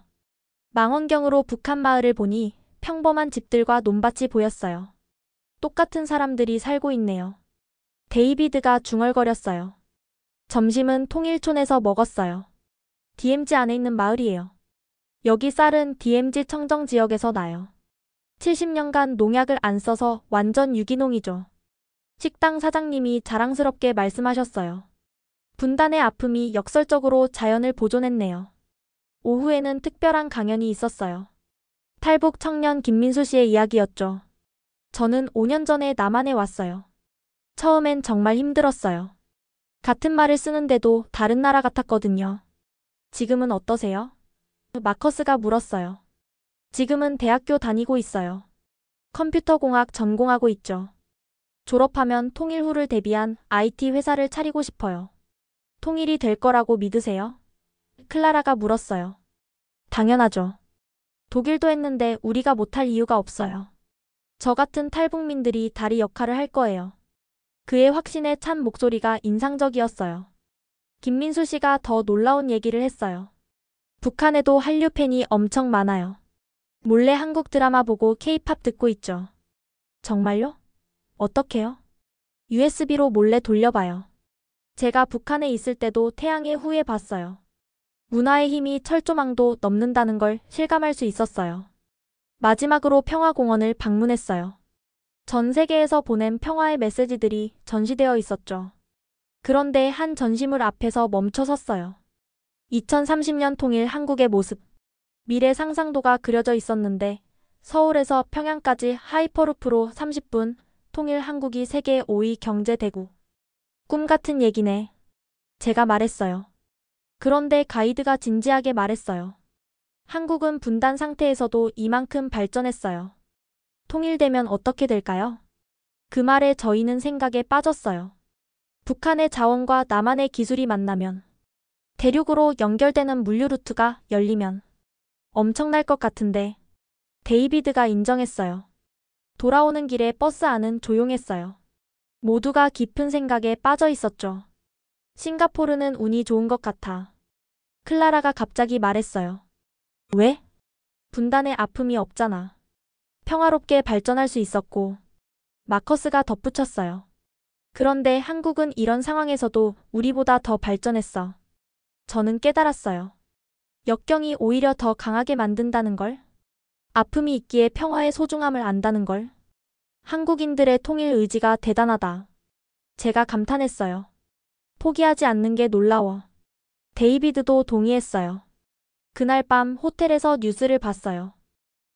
망원경으로 북한 마을을 보니 평범한 집들과 논밭이 보였어요. 똑같은 사람들이 살고 있네요. 데이비드가 중얼거렸어요. 점심은 통일촌에서 먹었어요. DMZ 안에 있는 마을이에요. 여기 쌀은 DMZ 청정 지역에서 나요. 70년간 농약을 안 써서 완전 유기농이죠. 식당 사장님이 자랑스럽게 말씀하셨어요. 분단의 아픔이 역설적으로 자연을 보존했네요. 오후에는 특별한 강연이 있었어요. 탈북 청년 김민수 씨의 이야기였죠. 저는 5년 전에 남한에 왔어요. 처음엔 정말 힘들었어요. 같은 말을 쓰는데도 다른 나라 같았거든요. 지금은 어떠세요? 마커스가 물었어요. 지금은 대학교 다니고 있어요. 컴퓨터공학 전공하고 있죠. 졸업하면 통일 후를 대비한 IT 회사를 차리고 싶어요. 통일이 될 거라고 믿으세요? 클라라가 물었어요. 당연하죠. 독일도 했는데 우리가 못할 이유가 없어요. 저 같은 탈북민들이 다리 역할을 할 거예요. 그의 확신에 찬 목소리가 인상적이었어요. 김민수 씨가 더 놀라운 얘기를 했어요. 북한에도 한류 팬이 엄청 많아요. 몰래 한국 드라마 보고 K-팝 듣고 있죠. 정말요? 어떻게요? USB로 몰래 돌려봐요. 제가 북한에 있을 때도 태양의 후예 봤어요. 문화의 힘이 철조망도 넘는다는 걸 실감할 수 있었어요. 마지막으로 평화공원을 방문했어요. 전 세계에서 보낸 평화의 메시지들이 전시되어 있었죠. 그런데 한 전시물 앞에서 멈춰 섰어요. 2030년 통일 한국의 모습. 미래 상상도가 그려져 있었는데 서울에서 평양까지 하이퍼루프로 30분, 통일 한국이 세계 5위 경제 대국. 꿈 같은 얘기네. 제가 말했어요. 그런데 가이드가 진지하게 말했어요. 한국은 분단 상태에서도 이만큼 발전했어요. 통일되면 어떻게 될까요? 그 말에 저희는 생각에 빠졌어요. 북한의 자원과 남한의 기술이 만나면, 대륙으로 연결되는 물류 루트가 열리면 엄청날 것 같은데 데이비드가 인정했어요. 돌아오는 길에 버스 안은 조용했어요. 모두가 깊은 생각에 빠져 있었죠. 싱가포르는 운이 좋은 것 같아. 클라라가 갑자기 말했어요. 왜? 분단의 아픔이 없잖아. 평화롭게 발전할 수 있었고. 마커스가 덧붙였어요. 그런데 한국은 이런 상황에서도 우리보다 더 발전했어. 저는 깨달았어요. 역경이 오히려 더 강하게 만든다는 걸. 아픔이 있기에 평화의 소중함을 안다는 걸. 한국인들의 통일 의지가 대단하다. 제가 감탄했어요. 포기하지 않는 게 놀라워. 데이비드도 동의했어요. 그날 밤 호텔에서 뉴스를 봤어요.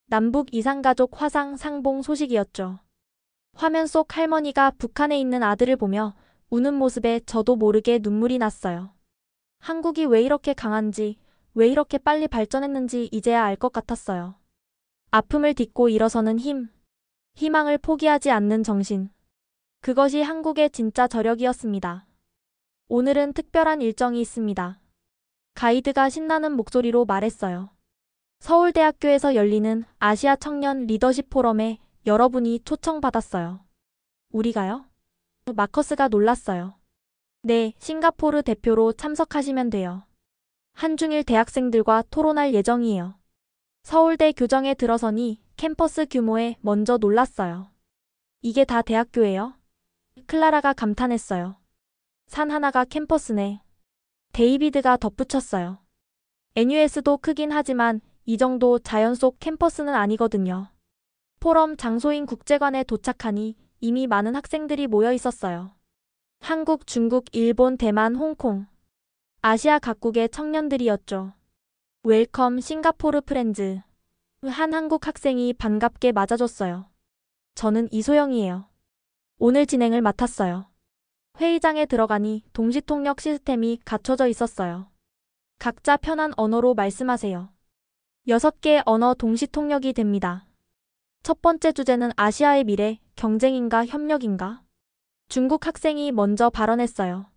남북 이산가족 화상 상봉 소식이었죠. 화면 속 할머니가 북한에 있는 아들을 보며 우는 모습에 저도 모르게 눈물이 났어요. 한국이 왜 이렇게 강한지, 왜 이렇게 빨리 발전했는지 이제야 알 것 같았어요. 아픔을 딛고 일어서는 힘, 희망을 포기하지 않는 정신. 그것이 한국의 진짜 저력이었습니다. 오늘은 특별한 일정이 있습니다. 가이드가 신나는 목소리로 말했어요. 서울대학교에서 열리는 아시아 청년 리더십 포럼에 여러분이 초청받았어요. 우리가요? 마커스가 놀랐어요. 네, 싱가포르 대표로 참석하시면 돼요. 한중일 대학생들과 토론할 예정이에요. 서울대 교정에 들어서니 캠퍼스 규모에 먼저 놀랐어요. 이게 다 대학교예요? 클라라가 감탄했어요. 산 하나가 캠퍼스네. 데이비드가 덧붙였어요. NUS도 크긴 하지만 이 정도 자연 속 캠퍼스는 아니거든요. 포럼 장소인 국제관에 도착하니 이미 많은 학생들이 모여 있었어요. 한국, 중국, 일본, 대만, 홍콩. 아시아 각국의 청년들이었죠. 웰컴 싱가포르 프렌즈. 한 한국 학생이 반갑게 맞아줬어요. 저는 이소영이에요. 오늘 진행을 맡았어요. 회의장에 들어가니 동시통역 시스템이 갖춰져 있었어요. 각자 편한 언어로 말씀하세요. 6개 언어 동시통역이 됩니다. 첫 번째 주제는 아시아의 미래, 경쟁인가 협력인가? 중국 학생이 먼저 발언했어요.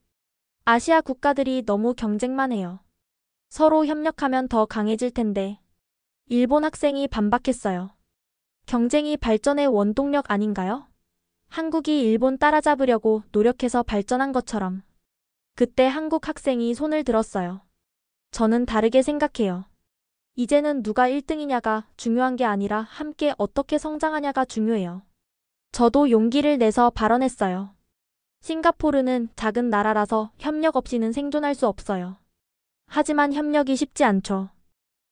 아시아 국가들이 너무 경쟁만 해요. 서로 협력하면 더 강해질 텐데. 일본 학생이 반박했어요. 경쟁이 발전의 원동력 아닌가요? 한국이 일본 따라잡으려고 노력해서 발전한 것처럼. 그때 한국 학생이 손을 들었어요. 저는 다르게 생각해요. 이제는 누가 1등이냐가 중요한 게 아니라 함께 어떻게 성장하냐가 중요해요. 저도 용기를 내서 발언했어요. 싱가포르는 작은 나라라서 협력 없이는 생존할 수 없어요. 하지만 협력이 쉽지 않죠.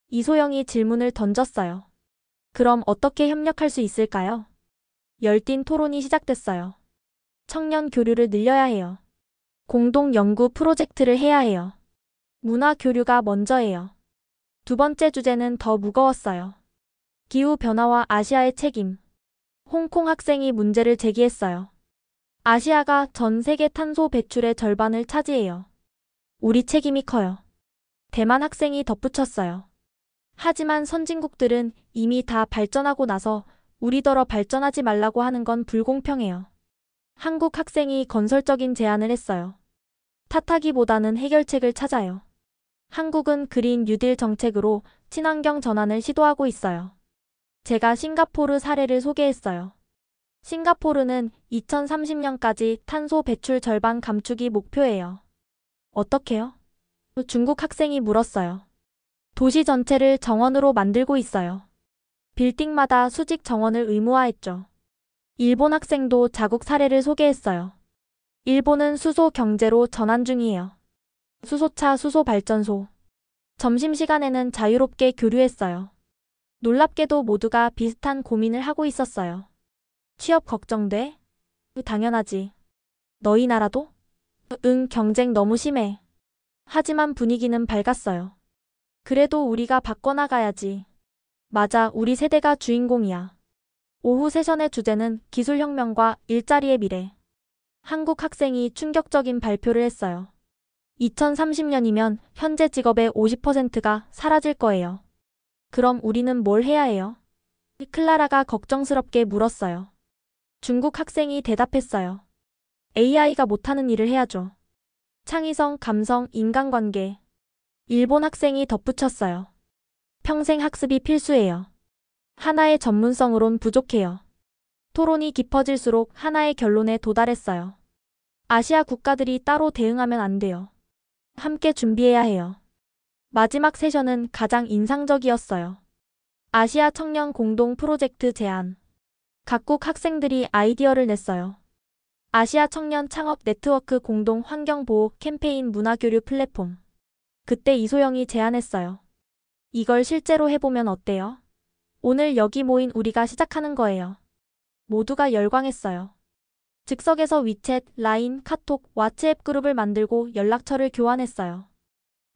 이소영이 질문을 던졌어요. 그럼 어떻게 협력할 수 있을까요? 열띤 토론이 시작됐어요. 청년 교류를 늘려야 해요. 공동 연구 프로젝트를 해야 해요. 문화 교류가 먼저예요. 두 번째 주제는 더 무거웠어요. 기후변화와 아시아의 책임. 홍콩 학생이 문제를 제기했어요. 아시아가 전 세계 탄소 배출의 절반을 차지해요. 우리 책임이 커요. 대만 학생이 덧붙였어요. 하지만 선진국들은 이미 다 발전하고 나서 우리더러 발전하지 말라고 하는 건 불공평해요. 한국 학생이 건설적인 제안을 했어요. 탓하기보다는 해결책을 찾아요. 한국은 그린 뉴딜 정책으로 친환경 전환을 시도하고 있어요. 제가 싱가포르 사례를 소개했어요. 싱가포르는 2030년까지 탄소 배출 절반 감축이 목표예요. 어떻게요? 중국 학생이 물었어요. 도시 전체를 정원으로 만들고 있어요. 빌딩마다 수직 정원을 의무화했죠. 일본 학생도 자국 사례를 소개했어요. 일본은 수소 경제로 전환 중이에요. 수소차, 수소발전소. 점심시간에는 자유롭게 교류했어요. 놀랍게도 모두가 비슷한 고민을 하고 있었어요. 취업 걱정돼? 당연하지. 너희 나라도? 응, 경쟁 너무 심해. 하지만 분위기는 밝았어요. 그래도 우리가 바꿔나가야지. 맞아, 우리 세대가 주인공이야. 오후 세션의 주제는 기술혁명과 일자리의 미래. 한국 학생이 충격적인 발표를 했어요. 2030년이면 현재 직업의 50%가 사라질 거예요. 그럼 우리는 뭘 해야 해요? 클라라가 걱정스럽게 물었어요. 중국 학생이 대답했어요. AI가 못하는 일을 해야죠. 창의성, 감성, 인간관계. 일본 학생이 덧붙였어요. 평생 학습이 필수예요. 하나의 전문성으론 부족해요. 토론이 깊어질수록 하나의 결론에 도달했어요. 아시아 국가들이 따로 대응하면 안 돼요. 함께 준비해야 해요. 마지막 세션은 가장 인상적이었어요. 아시아 청년 공동 프로젝트 제안. 각국 학생들이 아이디어를 냈어요. 아시아 청년 창업 네트워크 공동 환경보호 캠페인 문화교류 플랫폼. 그때 이소영이 제안했어요. 이걸 실제로 해보면 어때요? 오늘 여기 모인 우리가 시작하는 거예요. 모두가 열광했어요. 즉석에서 위챗, 라인, 카톡, 왓츠앱 그룹을 만들고 연락처를 교환했어요.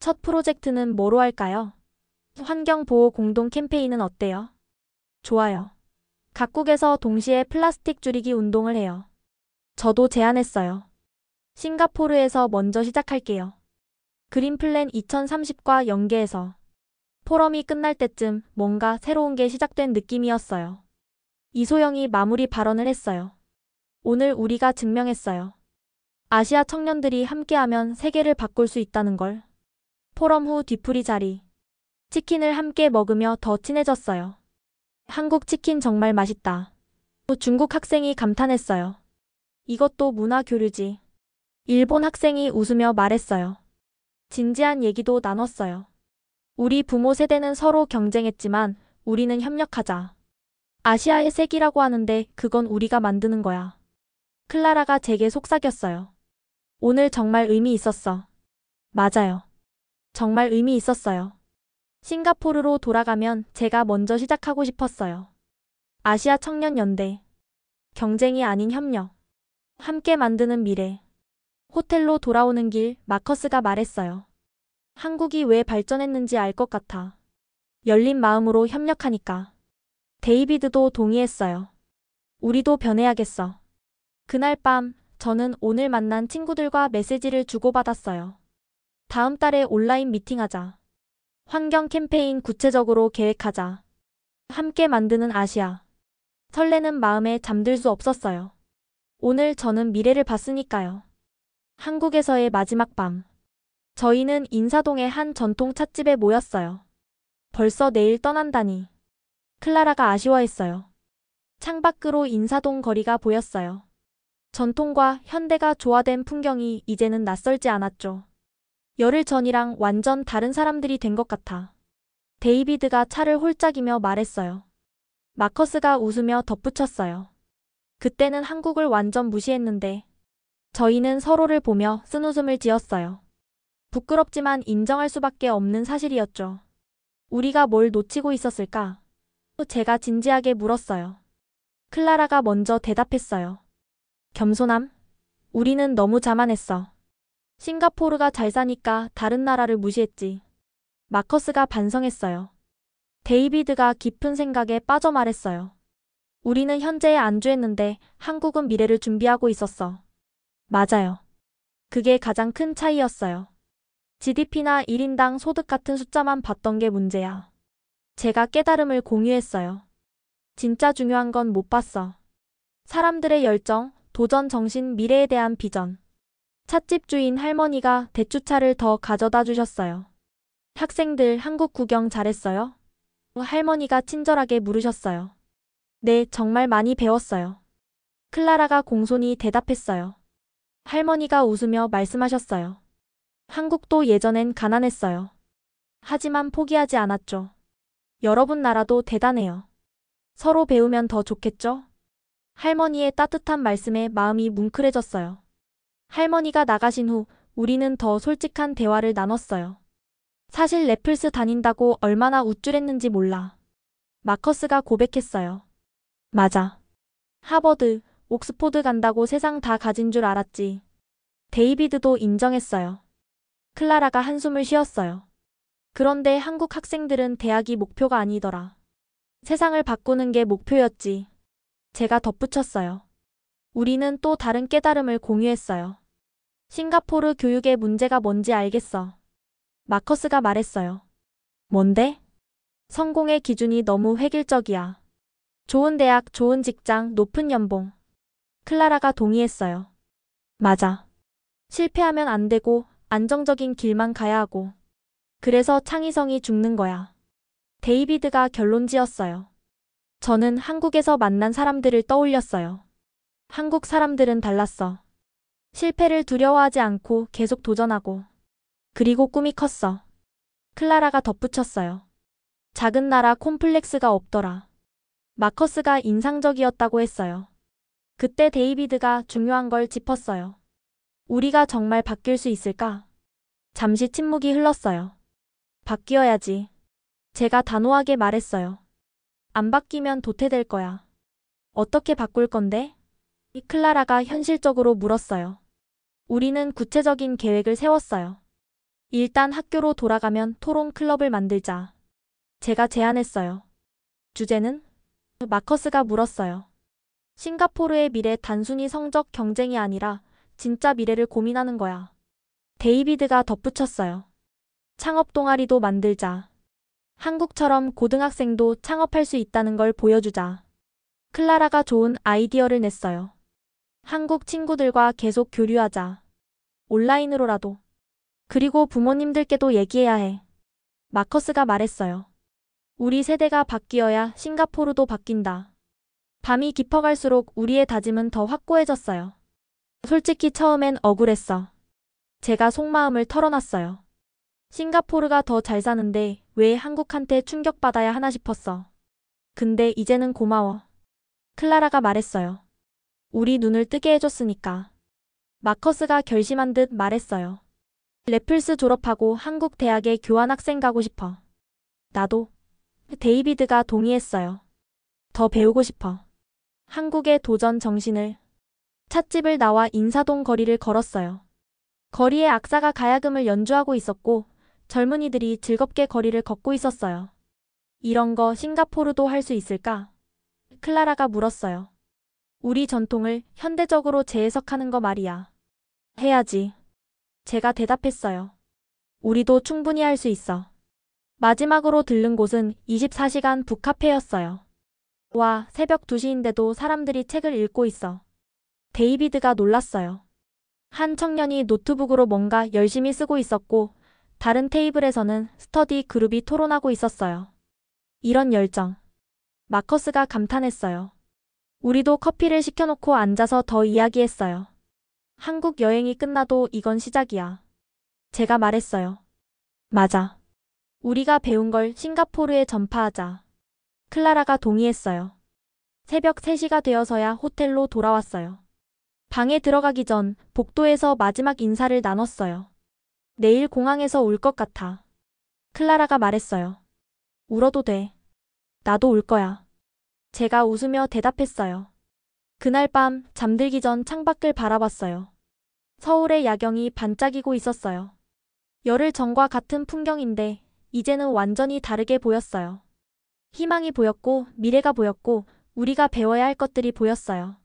첫 프로젝트는 뭐로 할까요? 환경보호 공동 캠페인은 어때요? 좋아요. 각국에서 동시에 플라스틱 줄이기 운동을 해요. 저도 제안했어요. 싱가포르에서 먼저 시작할게요. 그린플랜 2030과 연계해서. 포럼이 끝날 때쯤 뭔가 새로운 게 시작된 느낌이었어요. 이소영이 마무리 발언을 했어요. 오늘 우리가 증명했어요. 아시아 청년들이 함께하면 세계를 바꿀 수 있다는 걸. 포럼 후 뒤풀이 자리. 치킨을 함께 먹으며 더 친해졌어요. 한국 치킨 정말 맛있다. 또 중국 학생이 감탄했어요. 이것도 문화 교류지. 일본 학생이 웃으며 말했어요. 진지한 얘기도 나눴어요. 우리 부모 세대는 서로 경쟁했지만 우리는 협력하자. 아시아의 색이라고 하는데 그건 우리가 만드는 거야. 클라라가 제게 속삭였어요. 오늘 정말 의미 있었어. 맞아요. 정말 의미 있었어요. 싱가포르로 돌아가면 제가 먼저 시작하고 싶었어요. 아시아 청년연대. 경쟁이 아닌 협력. 함께 만드는 미래. 호텔로 돌아오는 길 마커스가 말했어요. 한국이 왜 발전했는지 알 것 같아. 열린 마음으로 협력하니까. 데이비드도 동의했어요. 우리도 변해야겠어. 그날 밤 저는 오늘 만난 친구들과 메시지를 주고받았어요. 다음 달에 온라인 미팅하자. 환경 캠페인 구체적으로 계획하자. 함께 만드는 아시아. 설레는 마음에 잠들 수 없었어요. 오늘 저는 미래를 봤으니까요. 한국에서의 마지막 밤. 저희는 인사동의 한 전통 찻집에 모였어요. 벌써 내일 떠난다니. 클라라가 아쉬워했어요. 창밖으로 인사동 거리가 보였어요. 전통과 현대가 조화된 풍경이 이제는 낯설지 않았죠. 열흘 전이랑 완전 다른 사람들이 된 것 같아. 데이비드가 차를 홀짝이며 말했어요. 마커스가 웃으며 덧붙였어요. 그때는 한국을 완전 무시했는데 저희는 서로를 보며 쓴웃음을 지었어요. 부끄럽지만 인정할 수밖에 없는 사실이었죠. 우리가 뭘 놓치고 있었을까? 제가 진지하게 물었어요. 클라라가 먼저 대답했어요. 겸손함? 우리는 너무 자만했어. 싱가포르가 잘 사니까 다른 나라를 무시했지. 마커스가 반성했어요. 데이비드가 깊은 생각에 빠져 말했어요. 우리는 현재에 안주했는데 한국은 미래를 준비하고 있었어. 맞아요. 그게 가장 큰 차이였어요. GDP나 1인당 소득 같은 숫자만 봤던 게 문제야. 제가 깨달음을 공유했어요. 진짜 중요한 건 못 봤어. 사람들의 열정, 도전 정신, 미래에 대한 비전. 찻집 주인 할머니가 대추차를 더 가져다 주셨어요. 학생들 한국 구경 잘했어요? 할머니가 친절하게 물으셨어요. 네, 정말 많이 배웠어요. 클라라가 공손히 대답했어요. 할머니가 웃으며 말씀하셨어요. 한국도 예전엔 가난했어요. 하지만 포기하지 않았죠. 여러분 나라도 대단해요. 서로 배우면 더 좋겠죠? 할머니의 따뜻한 말씀에 마음이 뭉클해졌어요. 할머니가 나가신 후 우리는 더 솔직한 대화를 나눴어요. 사실 래플스 다닌다고 얼마나 우쭐했는지 몰라. 마커스가 고백했어요. 맞아. 하버드, 옥스포드 간다고 세상 다 가진 줄 알았지. 데이비드도 인정했어요. 클라라가 한숨을 쉬었어요. 그런데 한국 학생들은 대학이 목표가 아니더라. 세상을 바꾸는 게 목표였지. 제가 덧붙였어요. 우리는 또 다른 깨달음을 공유했어요. 싱가포르 교육의 문제가 뭔지 알겠어. 마커스가 말했어요. 뭔데? 성공의 기준이 너무 획일적이야. 좋은 대학, 좋은 직장, 높은 연봉. 클라라가 동의했어요. 맞아. 실패하면 안 되고 안정적인 길만 가야 하고. 그래서 창의성이 죽는 거야. 데이비드가 결론 지었어요. 저는 한국에서 만난 사람들을 떠올렸어요. 한국 사람들은 달랐어. 실패를 두려워하지 않고 계속 도전하고. 그리고 꿈이 컸어. 클라라가 덧붙였어요. 작은 나라 콤플렉스가 없더라. 마커스가 인상적이었다고 했어요. 그때 데이비드가 중요한 걸 짚었어요. 우리가 정말 바뀔 수 있을까? 잠시 침묵이 흘렀어요. 바뀌어야지. 제가 단호하게 말했어요. 안 바뀌면 도태될 거야. 어떻게 바꿀 건데? 클라라가 현실적으로 물었어요. 우리는 구체적인 계획을 세웠어요. 일단 학교로 돌아가면 토론 클럽을 만들자. 제가 제안했어요. 주제는? 마커스가 물었어요. 싱가포르의 미래 단순히 성적 경쟁이 아니라 진짜 미래를 고민하는 거야. 데이비드가 덧붙였어요. 창업 동아리도 만들자. 한국처럼 고등학생도 창업할 수 있다는 걸 보여주자. 클라라가 좋은 아이디어를 냈어요. 한국 친구들과 계속 교류하자. 온라인으로라도. 그리고 부모님들께도 얘기해야 해. 마커스가 말했어요. 우리 세대가 바뀌어야 싱가포르도 바뀐다. 밤이 깊어갈수록 우리의 다짐은 더 확고해졌어요. 솔직히 처음엔 억울했어. 제가 속마음을 털어놨어요. 싱가포르가 더 잘 사는데 왜 한국한테 충격받아야 하나 싶었어. 근데 이제는 고마워. 클라라가 말했어요. 우리 눈을 뜨게 해줬으니까. 마커스가 결심한 듯 말했어요. 래플스 졸업하고 한국 대학에 교환학생 가고 싶어. 나도. 데이비드가 동의했어요. 더 배우고 싶어. 한국의 도전 정신을. 찻집을 나와 인사동 거리를 걸었어요. 거리에 악사가 가야금을 연주하고 있었고 젊은이들이 즐겁게 거리를 걷고 있었어요. 이런 거 싱가포르도 할 수 있을까? 클라라가 물었어요. 우리 전통을 현대적으로 재해석하는 거 말이야. 해야지. 제가 대답했어요. 우리도 충분히 할 수 있어. 마지막으로 들른 곳은 24시간 북카페였어요. 와, 새벽 2시인데도 사람들이 책을 읽고 있어. 데이비드가 놀랐어요. 한 청년이 노트북으로 뭔가 열심히 쓰고 있었고 다른 테이블에서는 스터디 그룹이 토론하고 있었어요. 이런 열정. 마커스가 감탄했어요. 우리도 커피를 시켜놓고 앉아서 더 이야기했어요. 한국 여행이 끝나도 이건 시작이야. 제가 말했어요. 맞아. 우리가 배운 걸 싱가포르에 전파하자. 클라라가 동의했어요. 새벽 3시가 되어서야 호텔로 돌아왔어요. 방에 들어가기 전 복도에서 마지막 인사를 나눴어요. 내일 공항에서 울 것 같아. 클라라가 말했어요. 울어도 돼. 나도 울 거야. 제가 웃으며 대답했어요. 그날 밤 잠들기 전 창밖을 바라봤어요. 서울의 야경이 반짝이고 있었어요. 열흘 전과 같은 풍경인데 이제는 완전히 다르게 보였어요. 희망이 보였고 미래가 보였고 우리가 배워야 할 것들이 보였어요.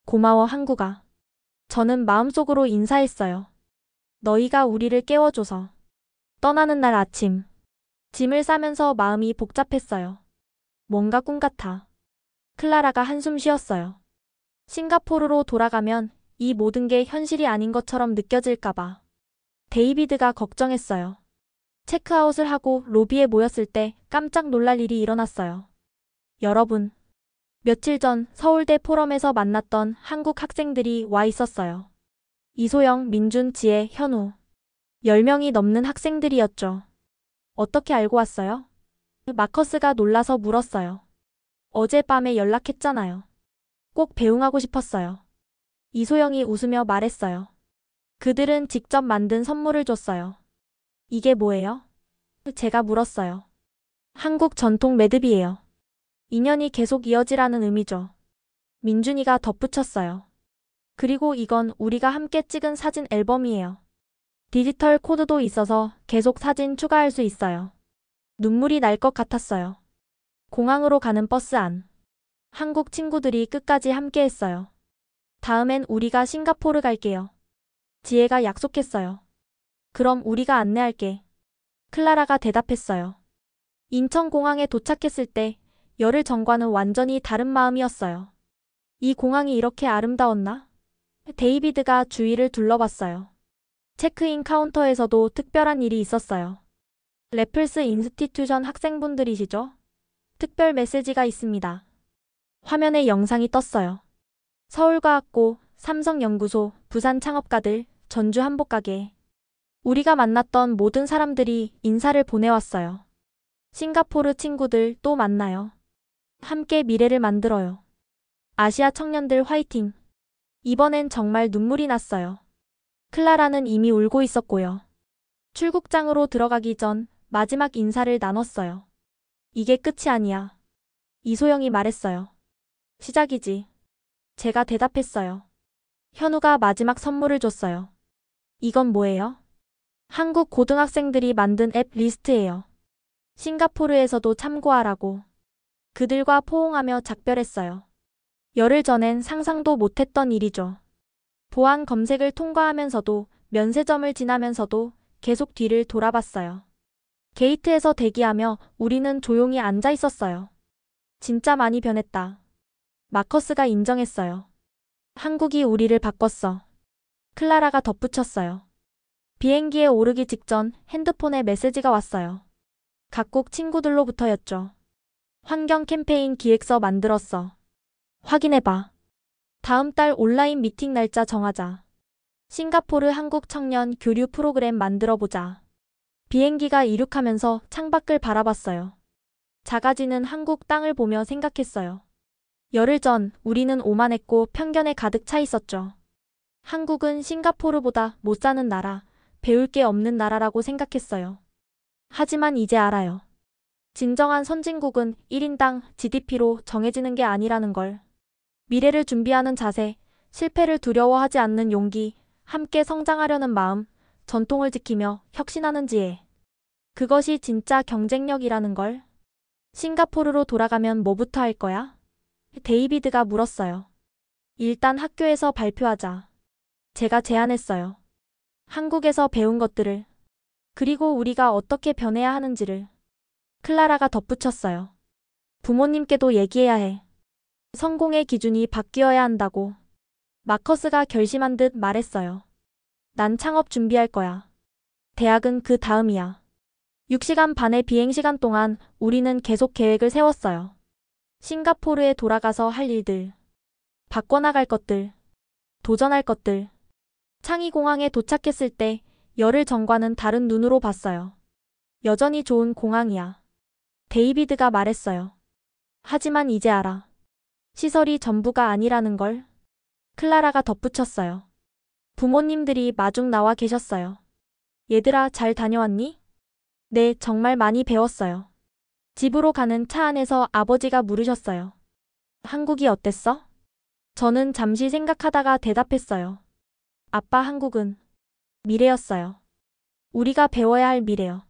고마워 한국아. 저는 마음속으로 인사했어요. 너희가 우리를 깨워줘서. 떠나는 날 아침. 짐을 싸면서 마음이 복잡했어요. 뭔가 꿈 같아. 클라라가 한숨 쉬었어요. 싱가포르로 돌아가면 이 모든 게 현실이 아닌 것처럼 느껴질까봐. 데이비드가 걱정했어요. 체크아웃을 하고 로비에 모였을 때 깜짝 놀랄 일이 일어났어요. 여러분. 며칠 전 서울대 포럼에서 만났던 한국 학생들이 와 있었어요. 이소영, 민준, 지혜, 현우. 10명이 넘는 학생들이었죠. 어떻게 알고 왔어요? 마커스가 놀라서 물었어요. 어젯밤에 연락했잖아요. 꼭 배웅하고 싶었어요. 이소영이 웃으며 말했어요. 그들은 직접 만든 선물을 줬어요. 이게 뭐예요? 제가 물었어요. 한국 전통 매듭이에요. 인연이 계속 이어지라는 의미죠. 민준이가 덧붙였어요. 그리고 이건 우리가 함께 찍은 사진 앨범이에요. 디지털 코드도 있어서 계속 사진 추가할 수 있어요. 눈물이 날 것 같았어요. 공항으로 가는 버스 안. 한국 친구들이 끝까지 함께 했어요. 다음엔 우리가 싱가포르 갈게요. 지혜가 약속했어요. 그럼 우리가 안내할게. 클라라가 대답했어요. 인천공항에 도착했을 때 열흘 전과는 완전히 다른 마음이었어요. 이 공항이 이렇게 아름다웠나? 데이비드가 주위를 둘러봤어요. 체크인 카운터에서도 특별한 일이 있었어요. 래플스 인스티튜션 학생분들이시죠? 특별 메시지가 있습니다. 화면에 영상이 떴어요. 서울과학고, 삼성연구소, 부산 창업가들, 전주 한복가게. 우리가 만났던 모든 사람들이 인사를 보내왔어요. 싱가포르 친구들 또 만나요. 함께 미래를 만들어요. 아시아 청년들 화이팅! 이번엔 정말 눈물이 났어요. 클라라는 이미 울고 있었고요. 출국장으로 들어가기 전 마지막 인사를 나눴어요. 이게 끝이 아니야. 이소영이 말했어요. 시작이지. 제가 대답했어요. 현우가 마지막 선물을 줬어요. 이건 뭐예요? 한국 고등학생들이 만든 앱 리스트예요. 싱가포르에서도 참고하라고. 그들과 포옹하며 작별했어요. 열흘 전엔 상상도 못했던 일이죠. 보안 검색을 통과하면서도 면세점을 지나면서도 계속 뒤를 돌아봤어요. 게이트에서 대기하며 우리는 조용히 앉아 있었어요. 진짜 많이 변했다. 마커스가 인정했어요. 한국이 우리를 바꿨어. 클라라가 덧붙였어요. 비행기에 오르기 직전 핸드폰에 메시지가 왔어요. 각국 친구들로부터였죠. 환경 캠페인 기획서 만들었어. 확인해봐. 다음 달 온라인 미팅 날짜 정하자. 싱가포르 한국 청년 교류 프로그램 만들어보자. 비행기가 이륙하면서 창밖을 바라봤어요. 작아지는 한국 땅을 보며 생각했어요. 열흘 전 우리는 오만했고 편견에 가득 차 있었죠. 한국은 싱가포르보다 못 사는 나라, 배울 게 없는 나라라고 생각했어요. 하지만 이제 알아요. 진정한 선진국은 1인당 GDP로 정해지는 게 아니라는 걸. 미래를 준비하는 자세, 실패를 두려워하지 않는 용기, 함께 성장하려는 마음, 전통을 지키며 혁신하는 지혜. 그것이 진짜 경쟁력이라는 걸. 싱가포르로 돌아가면 뭐부터 할 거야? 데이비드가 물었어요. 일단 학교에서 발표하자. 제가 제안했어요. 한국에서 배운 것들을. 그리고 우리가 어떻게 변해야 하는지를. 클라라가 덧붙였어요. 부모님께도 얘기해야 해. 성공의 기준이 바뀌어야 한다고. 마커스가 결심한 듯 말했어요. 난 창업 준비할 거야. 대학은 그 다음이야. 6시간 반의 비행시간 동안 우리는 계속 계획을 세웠어요. 싱가포르에 돌아가서 할 일들. 바꿔나갈 것들. 도전할 것들. 창의공항에 도착했을 때 열흘 전과는 다른 눈으로 봤어요. 여전히 좋은 공항이야. 데이비드가 말했어요. 하지만 이제 알아. 시설이 전부가 아니라는 걸. 클라라가 덧붙였어요. 부모님들이 마중 나와 계셨어요. 얘들아, 잘 다녀왔니? 네, 정말 많이 배웠어요. 집으로 가는 차 안에서 아버지가 물으셨어요. 한국이 어땠어? 저는 잠시 생각하다가 대답했어요. 아빠, 한국은 미래였어요. 우리가 배워야 할 미래요.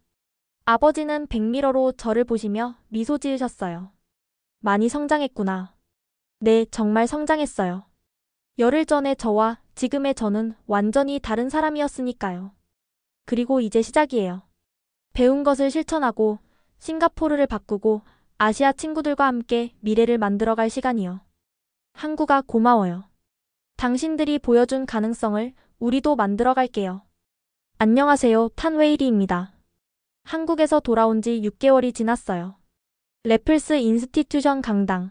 아버지는 백미러로 저를 보시며 미소 지으셨어요. 많이 성장했구나. 네, 정말 성장했어요. 열흘 전의 저와 지금의 저는 완전히 다른 사람이었으니까요. 그리고 이제 시작이에요. 배운 것을 실천하고 싱가포르를 바꾸고 아시아 친구들과 함께 미래를 만들어갈 시간이요. 한국아, 고마워요. 당신들이 보여준 가능성을 우리도 만들어갈게요. 안녕하세요, 탄웨이리입니다. 한국에서 돌아온 지 6개월이 지났어요. 래플스 인스티튜션 강당.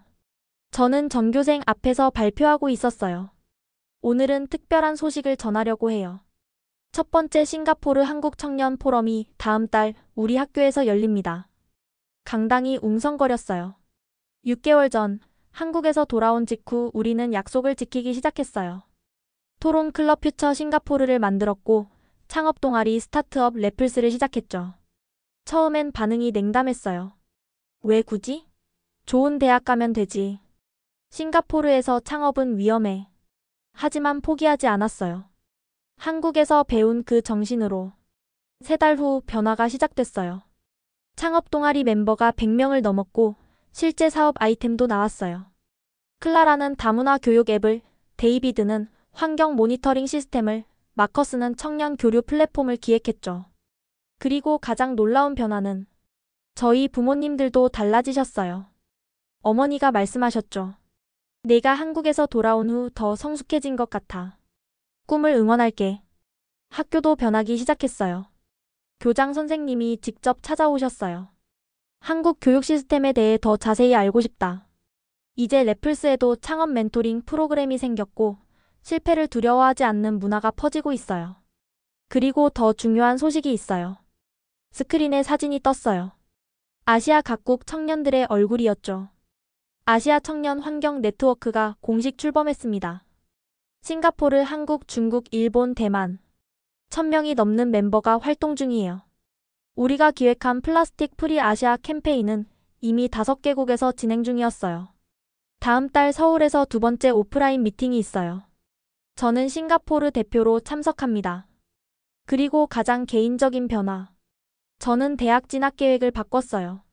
저는 전교생 앞에서 발표하고 있었어요. 오늘은 특별한 소식을 전하려고 해요. 첫 번째 싱가포르 한국 청년 포럼이 다음 달 우리 학교에서 열립니다. 강당이 웅성거렸어요. 6개월 전 한국에서 돌아온 직후 우리는 약속을 지키기 시작했어요. 토론 클럽 퓨처 싱가포르를 만들었고 창업 동아리 스타트업 래플스를 시작했죠. 처음엔 반응이 냉담했어요. 왜 굳이? 좋은 대학 가면 되지. 싱가포르에서 창업은 위험해. 하지만 포기하지 않았어요. 한국에서 배운 그 정신으로 3달 후 변화가 시작됐어요. 창업 동아리 멤버가 100명을 넘었고 실제 사업 아이템도 나왔어요. 클라라는 다문화 교육 앱을, 데이비드는 환경 모니터링 시스템을, 마커스는 청년 교류 플랫폼을 기획했죠. 그리고 가장 놀라운 변화는 저희 부모님들도 달라지셨어요. 어머니가 말씀하셨죠. 내가 한국에서 돌아온 후 더 성숙해진 것 같아. 꿈을 응원할게. 학교도 변하기 시작했어요. 교장 선생님이 직접 찾아오셨어요. 한국 교육 시스템에 대해 더 자세히 알고 싶다. 이제 래플스에도 창업 멘토링 프로그램이 생겼고 실패를 두려워하지 않는 문화가 퍼지고 있어요. 그리고 더 중요한 소식이 있어요. 스크린에 사진이 떴어요. 아시아 각국 청년들의 얼굴이었죠. 아시아 청년 환경 네트워크가 공식 출범했습니다. 싱가포르, 한국, 중국, 일본, 대만 1000명이 넘는 멤버가 활동 중이에요. 우리가 기획한 플라스틱 프리 아시아 캠페인은 이미 5개국에서 진행 중이었어요. 다음 달 서울에서 두 번째 오프라인 미팅이 있어요. 저는 싱가포르 대표로 참석합니다. 그리고 가장 개인적인 변화. 저는 대학 진학 계획을 바꿨어요.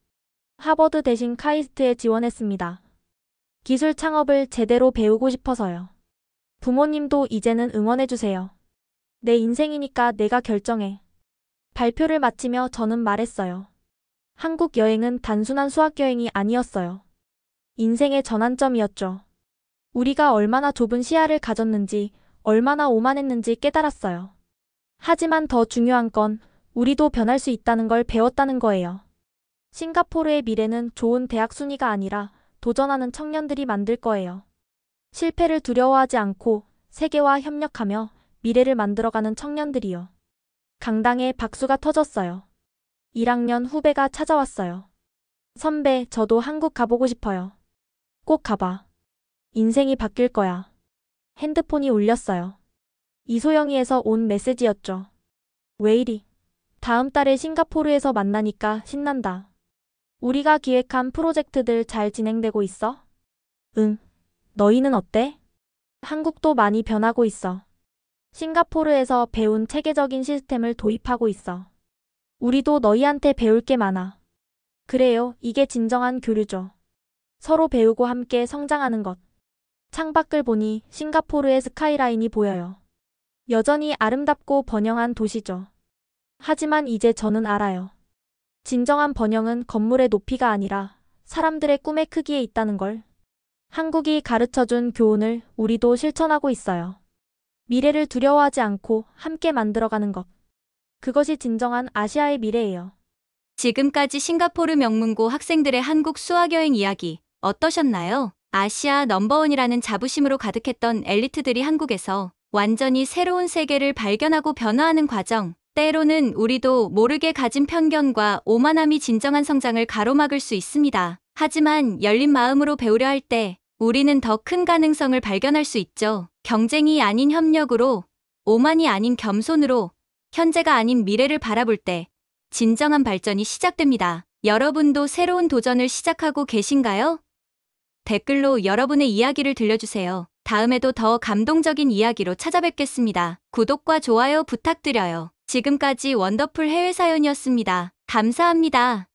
하버드 대신 카이스트에 지원했습니다. 기술 창업을 제대로 배우고 싶어서요. 부모님도 이제는 응원해주세요. 내 인생이니까 내가 결정해. 발표를 마치며 저는 말했어요. 한국 여행은 단순한 수학여행이 아니었어요. 인생의 전환점이었죠. 우리가 얼마나 좁은 시야를 가졌는지, 얼마나 오만했는지 깨달았어요. 하지만 더 중요한 건 우리도 변할 수 있다는 걸 배웠다는 거예요. 싱가포르의 미래는 좋은 대학 순위가 아니라 도전하는 청년들이 만들 거예요. 실패를 두려워하지 않고 세계와 협력하며 미래를 만들어가는 청년들이요. 강당에 박수가 터졌어요. 1학년 후배가 찾아왔어요. 선배, 저도 한국 가보고 싶어요. 꼭 가봐. 인생이 바뀔 거야. 핸드폰이 울렸어요. 이소영이에서 온 메시지였죠. 왜 이리? 다음 달에 싱가포르에서 만나니까 신난다. 우리가 기획한 프로젝트들 잘 진행되고 있어? 응. 너희는 어때? 한국도 많이 변하고 있어. 싱가포르에서 배운 체계적인 시스템을 도입하고 있어. 우리도 너희한테 배울 게 많아. 그래요, 이게 진정한 교류죠. 서로 배우고 함께 성장하는 것. 창밖을 보니 싱가포르의 스카이라인이 보여요. 여전히 아름답고 번영한 도시죠. 하지만 이제 저는 알아요. 진정한 번영은 건물의 높이가 아니라 사람들의 꿈의 크기에 있다는 걸. 한국이 가르쳐준 교훈을 우리도 실천하고 있어요. 미래를 두려워하지 않고 함께 만들어가는 것. 그것이 진정한 아시아의 미래예요. 지금까지 싱가포르 명문고 학생들의 한국 수학여행 이야기 어떠셨나요? 아시아 넘버원이라는 자부심으로 가득했던 엘리트들이 한국에서 완전히 새로운 세계를 발견하고 변화하는 과정. 때로는 우리도 모르게 가진 편견과 오만함이 진정한 성장을 가로막을 수 있습니다. 하지만 열린 마음으로 배우려 할 때 우리는 더 큰 가능성을 발견할 수 있죠. 경쟁이 아닌 협력으로, 오만이 아닌 겸손으로, 현재가 아닌 미래를 바라볼 때 진정한 발전이 시작됩니다. 여러분도 새로운 도전을 시작하고 계신가요? 댓글로 여러분의 이야기를 들려주세요. 다음에도 더 감동적인 이야기로 찾아뵙겠습니다. 구독과 좋아요 부탁드려요. 지금까지 원더풀 해외사연이었습니다. 감사합니다.